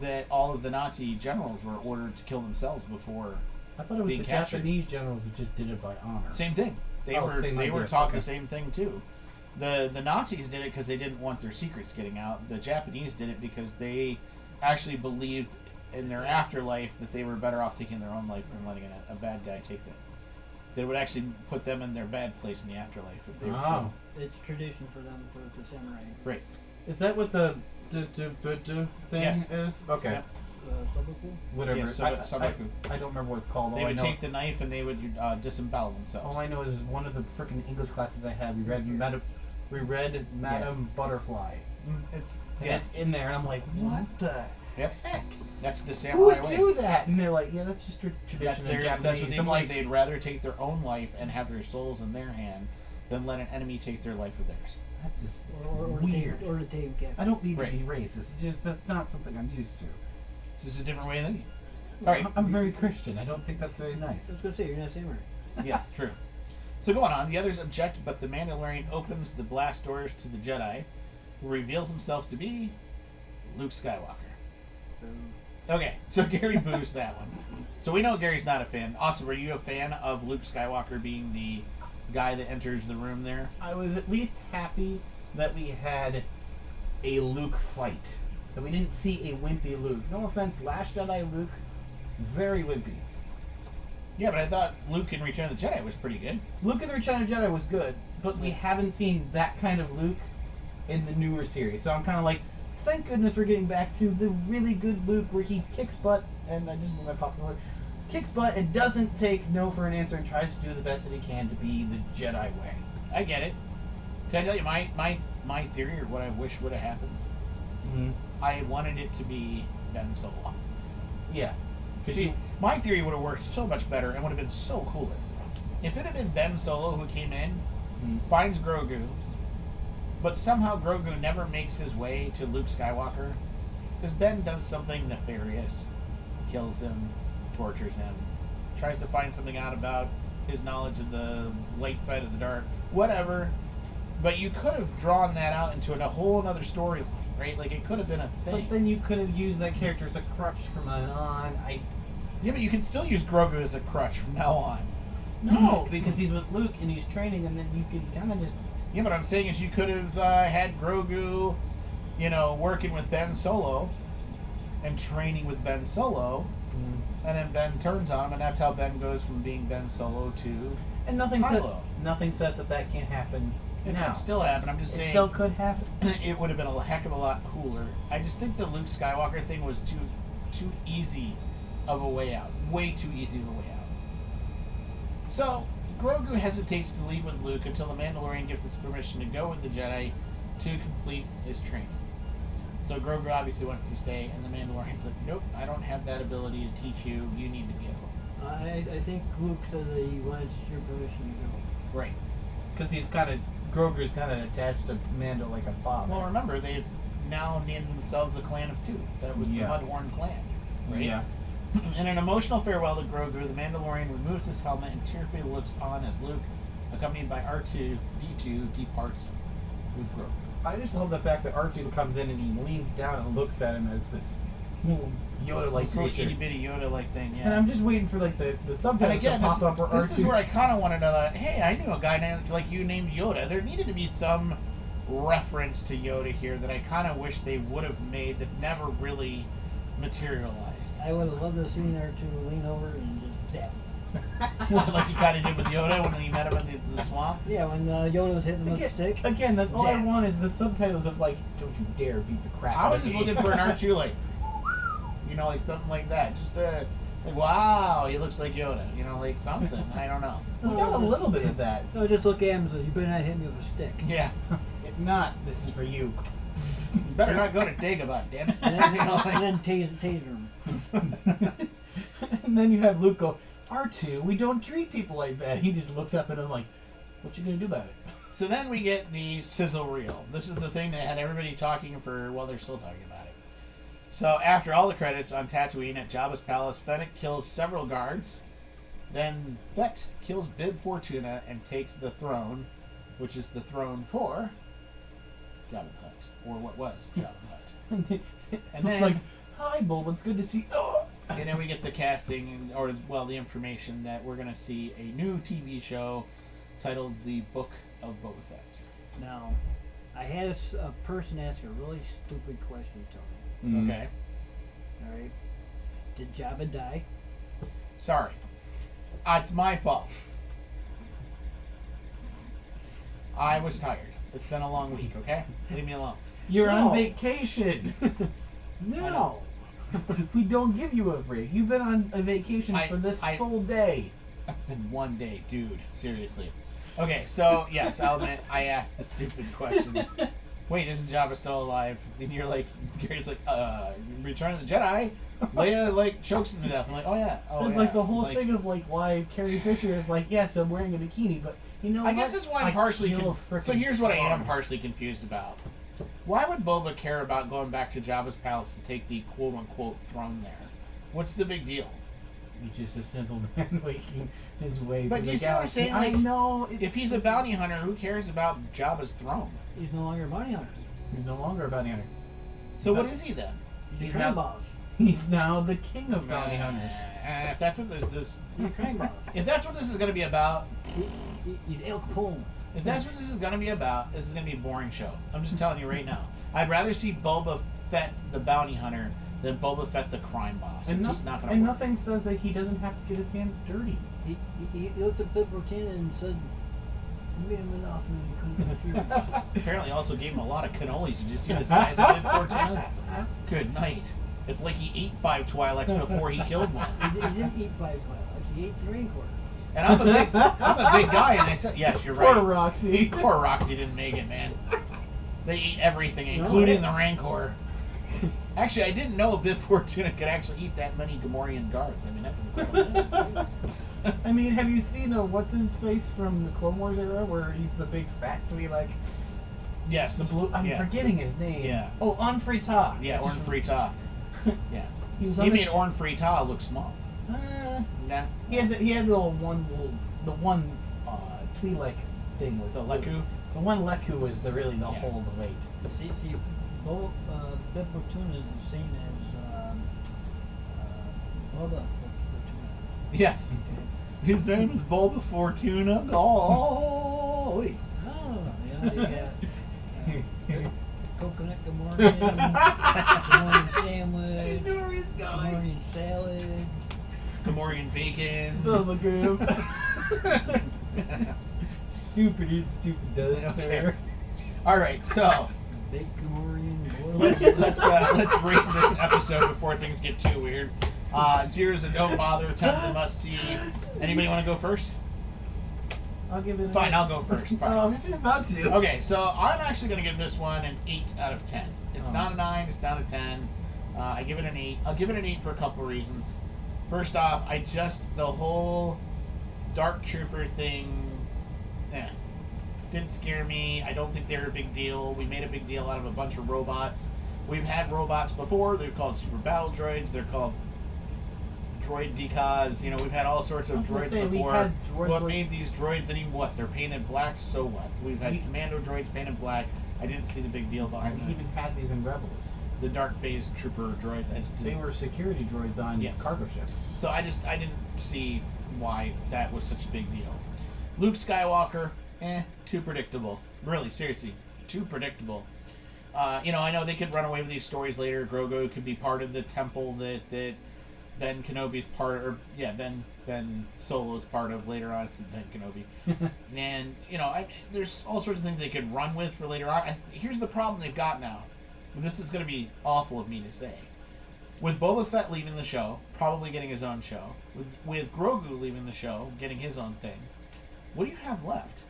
that all of the Nazi generals were ordered to kill themselves before I thought it was being the captured. Japanese generals that just did it by honor. Same thing. They were taught the same thing too. The Nazis did it because they didn't want their secrets getting out. The Japanese did it because they actually believed in their afterlife that they were better off taking their own life than letting a bad guy take them. They would actually put them in their bad place in the afterlife if they were killed. It's tradition for them for the samurai. Right. Is that what the thing Yes. is? Okay. Yep. Sabaku? Whatever. Yes, sabaku. I don't remember what it's called. They All I would know, take the knife and they would disembowel themselves. all I know is one of the freaking English classes I had. We read Madame Butterfly. It's in there, and I'm like, what the Yep. heck? That's the Who samurai would way. do that? And they're like, yeah, that's just That's, tradition in that's Japanese. what they I'm believe. like, They'd rather take their own life and have their souls in their hand than let an enemy take their life or theirs. that's just Or weird. Or to take captive. I don't mean Right. to be racist. It's just that's not something I'm used to. It's just a different way of thinking. All right. I'm very Christian. I don't think that's very nice. I was gonna say you're not samurai. Yes, true. So going on, the others object, but the Mandalorian opens the blast doors to the Jedi, who reveals himself to be Luke Skywalker. Okay, so Gary boos that one. So we know Gary's not a fan. Also, were you a fan of Luke Skywalker being the guy that enters the room there? I was at least happy that we had a Luke fight. That we didn't see a wimpy Luke. No offense, Last Jedi Luke, very wimpy. Yeah, but I thought Luke in Return of the Jedi was pretty good. Luke in the Return of the Jedi was good, but we haven't seen that kind of Luke in the newer series. So I'm kind of like, thank goodness we're getting back to the really good Luke where he kicks butt, and I just moved my popcorn, kicks butt and doesn't take no for an answer and tries to do the best that he can to be the Jedi way. I get it. Can I tell you my theory or what I wish would have happened? Mm-hmm. I wanted it to be Ben Solo. Yeah. See, my theory would have worked so much better and would have been so cooler. If it had been Ben Solo who came in, finds Grogu, but somehow Grogu never makes his way to Luke Skywalker, because Ben does something nefarious, kills him, tortures him, tries to find something out about his knowledge of the light side of the dark, whatever. But you could have drawn that out into a whole other storyline, right? Like, it could have been a thing. But then you could have used that character as a crutch from then on. Yeah, but you can still use Grogu as a crutch from now on. No, because he's with Luke and he's training, and then you can kind of just... Yeah, but what I'm saying is you could have had Grogu, working with Ben Solo and training with Ben Solo, and then Ben turns on him, and that's how Ben goes from being Ben Solo to And nothing Kylo. says that can't happen It now. could still happen. I'm just It saying still could happen. it would have been a heck of a lot cooler. I just think the Luke Skywalker thing was too easy of a way out. Way too easy of a way out. So, Grogu hesitates to leave with Luke until the Mandalorian gives us permission to go with the Jedi to complete his training. So Grogu obviously wants to stay, and the Mandalorian's like, nope, I don't have that ability to teach you. You need to go. I think Luke said that he wants your permission to go. Right. Because Grogu's kind of attached to Mando like a father. Well, remember, they've now named themselves a clan of two. That was the Mudhorn clan. Right? Yeah. In an emotional farewell to Grogu, the Mandalorian removes his helmet and tearfully looks on as Luke, accompanied by R2-D2, departs with Grogu. I just love the fact that R2 comes in and he leans down and looks at him as this little Yoda-like This little creature. itty-bitty Yoda-like thing, yeah. And I'm just waiting for like the And subtitles again, to pop up where this R2... is where I kind of wanted to, hey, I knew a guy named, like you named Yoda. There needed to be some reference to Yoda here that I kind of wish they would have made that never really materialized. I would have loved to have seen her to lean over and just zap. Like you kind of did with Yoda when you met him in the swamp. Yeah, when Yoda was hitting him with the stick. Again, that's all I Zap. want is the subtitles of like, don't you dare beat the crap I out was of just me. looking for an R2, like, like something like that. Just like, wow, he looks like Yoda. Like something. I don't know. We got a little bit of that. No, just look at him and say, you better not hit me with a stick. Yeah. If not, this is for you. You better not go to Dagobah, damn it. And then taser him. And then you have Luke go, R2, we don't treat people like that. He just looks up at him like, what you gonna do about it? So then we get the Sizzle Reel. This is the thing that had everybody talking while they're still talking about it. So after all the credits on Tatooine at Jabba's palace, Fennec kills several guards. Then Fett kills Bib Fortuna and takes the throne, which is the throne for Jabba the Hutt, or what was Jabba the Hutt. And it's like, hi, Boba, it's good to see. Oh. And then we get the casting, the information that we're going to see a new TV show titled The Book of Boba Fett. Now, I had a person ask a really stupid question to me. Okay. Alright? Did Jabba die? Sorry. It's my fault. I was tired. It's been a long week, okay? Leave me alone. You're No. on vacation. No. We don't give you a break. You've been on a vacation for this full day. That's been one day, dude. Seriously. Okay, so, yes, I'll admit, I asked the stupid question. Wait, isn't Jabba still alive? And you're like, Gary's like, Return of the Jedi? Leia, like, chokes him to death. I'm like, oh, yeah. Oh, It's yeah. like the whole thing of, like, why Carrie Fisher is like, yes, I'm wearing a bikini, but you know I guess that's why I'm partially So here's what I am slug. partially confused about. Why would Boba care about going back to Jabba's palace to take the quote-unquote throne there? What's the big deal? He's just a simple man making his way But through you the see what I'm galaxy. saying? I Like, know. If he's a bounty hunter, who cares about Jabba's throne? He's no longer a bounty hunter. He's no longer a bounty hunter. So what is he then? He's a He's crime not- boss. He's now the king of bounty hunters. If that's what this He's a crime boss. if that's what this is going to be about, He's El Capone. if that's what this is going to be about, this is going to be a boring show. I'm just telling you right now. I'd rather see Boba Fett the bounty hunter than Boba Fett the crime boss. It's just not going to work. nothing says that he doesn't have to get his hands dirty. He looked at Bill Fortin and said, "Made him an offer and come back here." Apparently, also gave him a lot of cannolis. Did you see the size of it, Fortuna? Good night. It's like he ate 5 Twi'leks before he killed one. He didn't eat 5 Twi'leks. He ate 3 quarters. And I'm a big guy, and I said, yes, you're right. Poor Roxy. Poor Roxy didn't make it, man. They eat everything, including the Rancor. Actually, I didn't know Biff Fortuna could actually eat that many Gamorrean guards. I mean, that's incredible. I mean, have you seen what's his face from the Clone Wars era, where he's the big fat Twi'lek? Yes. The blue. I'm Yeah. forgetting his name. Yeah. Oh, Onfrita. Yeah, Orn Frita. Yeah. He was He on made Orn Frita look small. Nah. He had the one Twi'lek thing was The Leku? The one Leku was really the Yeah. whole of the weight. See, Bill Fortuna is the same as Boba Fortuna. Yes. His name is Boba Fortuna. Golly. Oh, yeah, you got coconut Gamorrean, Gamorrean sandwich, knew where he's going. Gamorrean salad. Gamorrean bacon. Bubba Graham. Stupid is stupid does, sir. All right, so Big Gamorrean boil. let's rate this episode before things get too weird. 0's a don't bother, 10's a must see. Anybody want to go first? I'll give it. Fine, I'll go first. Fine. Oh, I was just about to. Okay, so I'm actually going to give this one an 8 out of 10. It's not a 9, it's not a 10. I give it an 8. I'll give it an 8 for a couple reasons. First off, the whole Dark Trooper thing, didn't scare me. I don't think they're a big deal. We made a big deal out of a bunch of robots. We've had robots before. They're called super battle droids. They're called droid decals. We've had all sorts of droids before. What made these droids they're painted black, so what? We've had commando droids painted black. I didn't see the big deal behind We that. even had these in Rebels. The dark phase trooper droids. They were security droids on cargo ships. So I didn't see why that was such a big deal. Luke Skywalker, too predictable. Really, seriously, too predictable. I know they could run away with these stories later. Grogu could be part of the temple that Ben Kenobi's part, or Ben Solo's part of later on. It's Ben Kenobi, and there's all sorts of things they could run with for later on. Here's the problem they've got now. This is going to be awful of me to say. With Boba Fett leaving the show, probably getting his own show, with Grogu leaving the show, getting his own thing, what do you have left?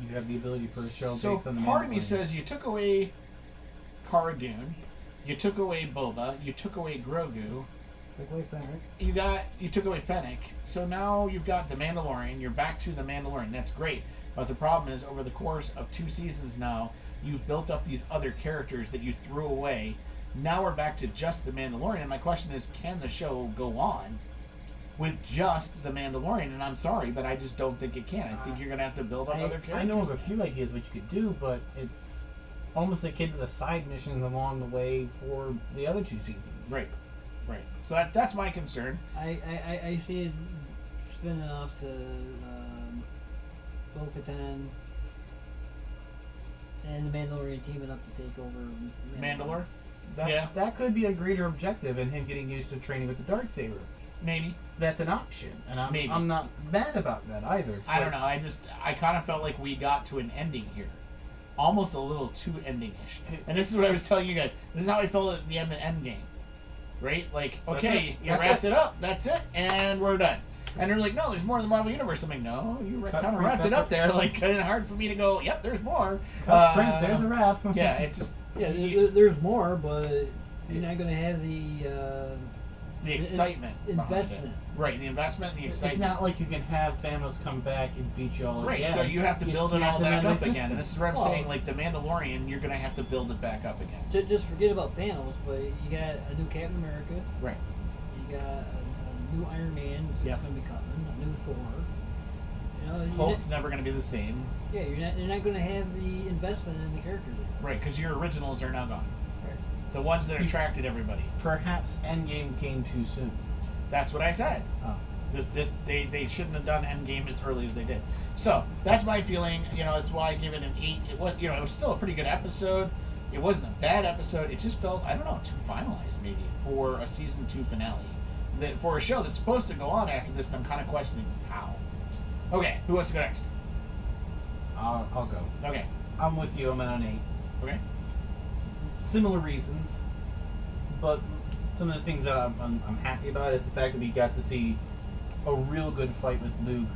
You have the ability for a show So based on the part of me Mandalorian. says you took away Cara Dune, you took away Boba, you took away Grogu, you took away Fennec, so now you've got the Mandalorian, you're back to the Mandalorian, that's great. But the problem is, over the course of 2 seasons now, you've built up these other characters that you threw away. Now we're back to just the Mandalorian, and my question is, can the show go on with just the Mandalorian? And I'm sorry, but I just don't think it can. I think you're going to have to build up other characters. I know of a few ideas what you could do, but it's almost akin to the side missions along the way for the other 2 seasons. Right. So that's my concern. I see it spinning off to Bo-Katan and the Mandalorian teaming up to take over Mandalore? That could be a greater objective in him getting used to training with the Darksaber. Maybe. That's an option, and Maybe. I'm not mad about that either. I don't know. I kind of felt like we got to an ending here. Almost a little too ending-ish. And this is what I was telling you guys. This is how I felt at the end of Endgame. Right? Like, okay, you wrapped it up. That's it. And we're done. And they're like, no, there's more in the Marvel Universe. I'm like, no, you kind of wrapped it up there. Like, kind of hard for me to go, yep, there's more. Print, there's a wrap. Yeah, it's just... Yeah, there's more, but you're not going to have the excitement. Investment. Right, the investment and the excitement. It's not like you can have Thanos come back and beat you all right, again. so you have to build it all back up existence. again. And this is where I'm saying, like, the Mandalorian, you're going to have to build it back up again. Just forget about Thanos, but you got a new Captain America. Right. You got a new Iron Man that's going to be coming, a new Thor. You know, Hulk's never going to be the same. Yeah, you're not going to have the investment in the characters anymore. Right, because your originals are now gone. Right. The ones that attracted everybody. Perhaps Endgame came too soon. That's what I said. Oh. They shouldn't have done Endgame as early as they did. So that's my feeling. You know, it's why I give it an 8. It was, it was still a pretty good episode. It wasn't a bad episode. It just felt, I don't know, too finalized maybe for a season 2 finale. For a show that's supposed to go on after this, and I'm kind of questioning how. Okay, who wants to go next? I'll go. Okay. I'm with you. I'm at an 8. Okay. Similar reasons, but some of the things that I'm happy about is the fact that we got to see a real good fight with Luke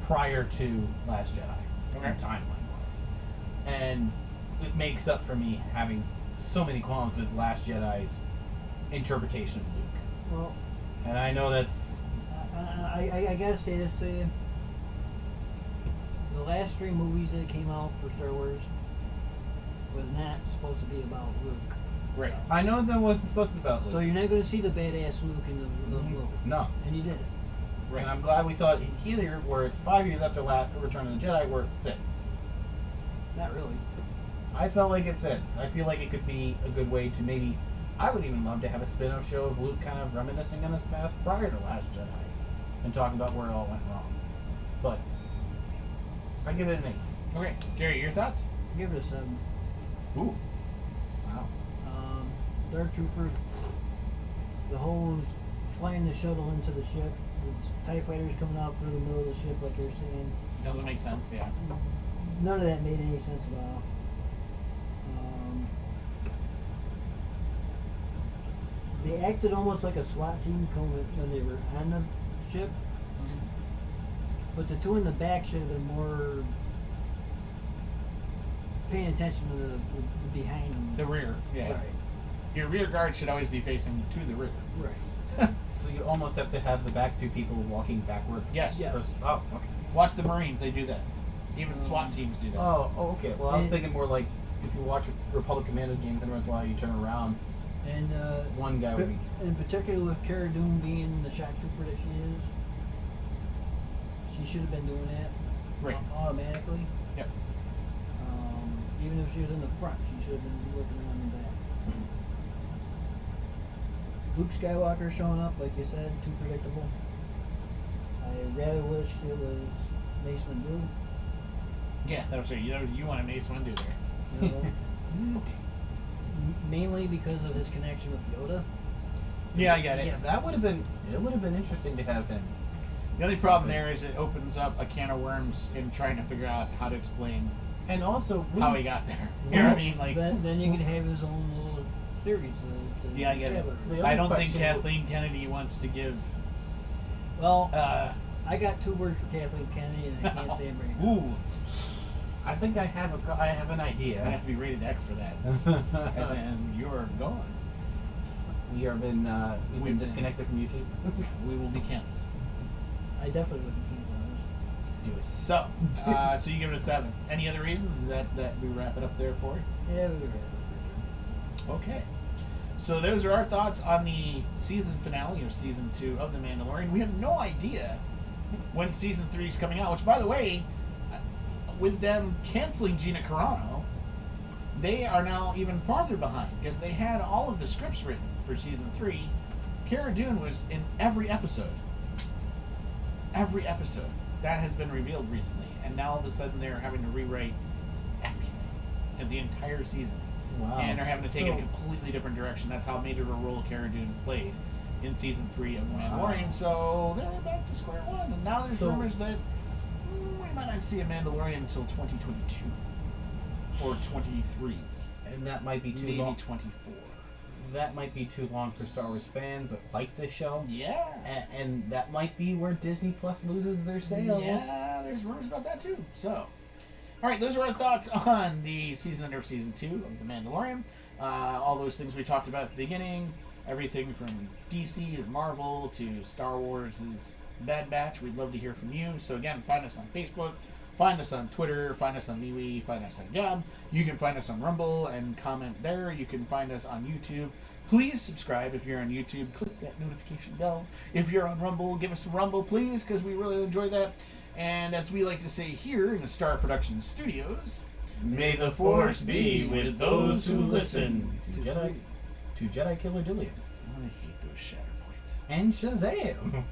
prior to Last Jedi, Okay. timeline-wise. And it makes up for me having so many qualms with Last Jedi's interpretation of Luke. Well, and I know that's... I gotta say this to you. The last 3 movies that came out for Star Wars was not supposed to be about Luke. Right. I know that wasn't supposed to be about Luke. So you're not going to see the badass Luke in the movie. No. And you did it. Right. And I'm glad we saw it here, where it's 5 years after Return of the Jedi, where it fits. Not really. I felt like it fits. I feel like it could be a good way to maybe... I would even love to have a spin-off show of Luke kind of reminiscing on his past prior to Last Jedi and talking about where it all went wrong. But I give it an 8. Okay. Gary, your thoughts? Give it a 7. Ooh. Wow. Dark Troopers, the whole flying the shuttle into the ship, with TIE fighters coming out through the middle of the ship like you're saying. Doesn't make sense, yeah. None of that made any sense at all. They acted almost like a SWAT team when they were on the ship. But the 2 in the back should have been more paying attention to the behind them. The rear, yeah. Right. Your rear guard should always be facing to the rear. Right. So you almost have to have the back 2 people walking backwards. Yes. Yes. Oh, okay. Watch the Marines, they do that. Even SWAT teams do that. Oh, okay. Well, I was thinking more like if you watch Republic Commando games, every once in a while you turn around. And One guy would be... in particular with Cara Dune being the shock trooper that she is, she should have been doing that Right. automatically. Yep. Even if she was in the front, she should have been looking around the back. Luke Skywalker showing up, like you said, too predictable. I rather wish it was Mace Windu. Yeah, that was right. You want a Mace Windu there. You know? Mainly because of his connection with Yoda. Yeah, I get it. Yeah, that would have been... It would have been interesting to have him. The only problem there is it opens up a can of worms in trying to figure out how to explain And also... how he got there. You know what I mean? Like, Then you could have his own little series. yeah, I get it. establish. I don't think Kathleen Kennedy wants to give. Well, I got 2 words for Kathleen Kennedy, and I can't say them right now. Ooh, I think I have an I idea. have to be rated X for that. As in, you're gone. We've been disconnected from YouTube. We will be canceled. I definitely wouldn't cancel Do it. So, so you give it a 7. Any other reasons that we wrap it up there for you? it. Yeah, we were. Okay. So those are our thoughts on the season finale of season 2 of The Mandalorian. We have no idea when season 3 is coming out, which, by the way, with them canceling Gina Carano, they are now even farther behind because they had all of the scripts written for season 3. Cara Dune was in every episode. Every episode. That has been revealed recently. And now all of a sudden they're having to rewrite everything in the entire season. Wow. And they're having to take it a So- completely different direction. That's how major of a role Cara Dune played in season 3 of The Mandalorian. So they're back to square one. And now there's So- rumors that we might not see a Mandalorian until 2022 or 23, And that might be too maybe long. 24. That might be too long for Star Wars fans that like this show. Yeah. And that might be where Disney Plus loses their sales. Yeah, there's rumors about that too. So, all right, those are our thoughts on the season end of season 2 of The Mandalorian. All those things we talked about at the beginning, everything from DC to Marvel to Star Wars' Bad Batch. We'd love to hear from you. So again, find us on Facebook, find us on Twitter, find us on MeWe, find us on Gab. You can find us on Rumble and comment there. You can find us on YouTube. Please subscribe if you're on YouTube. Click that notification bell. If you're on Rumble, give us a Rumble, please, because we really enjoy that. And as we like to say here in the Star Productions Studios, may the Force be with those who listen. To Jedi Killer Dillion. I hate those shatter points. And Shazam!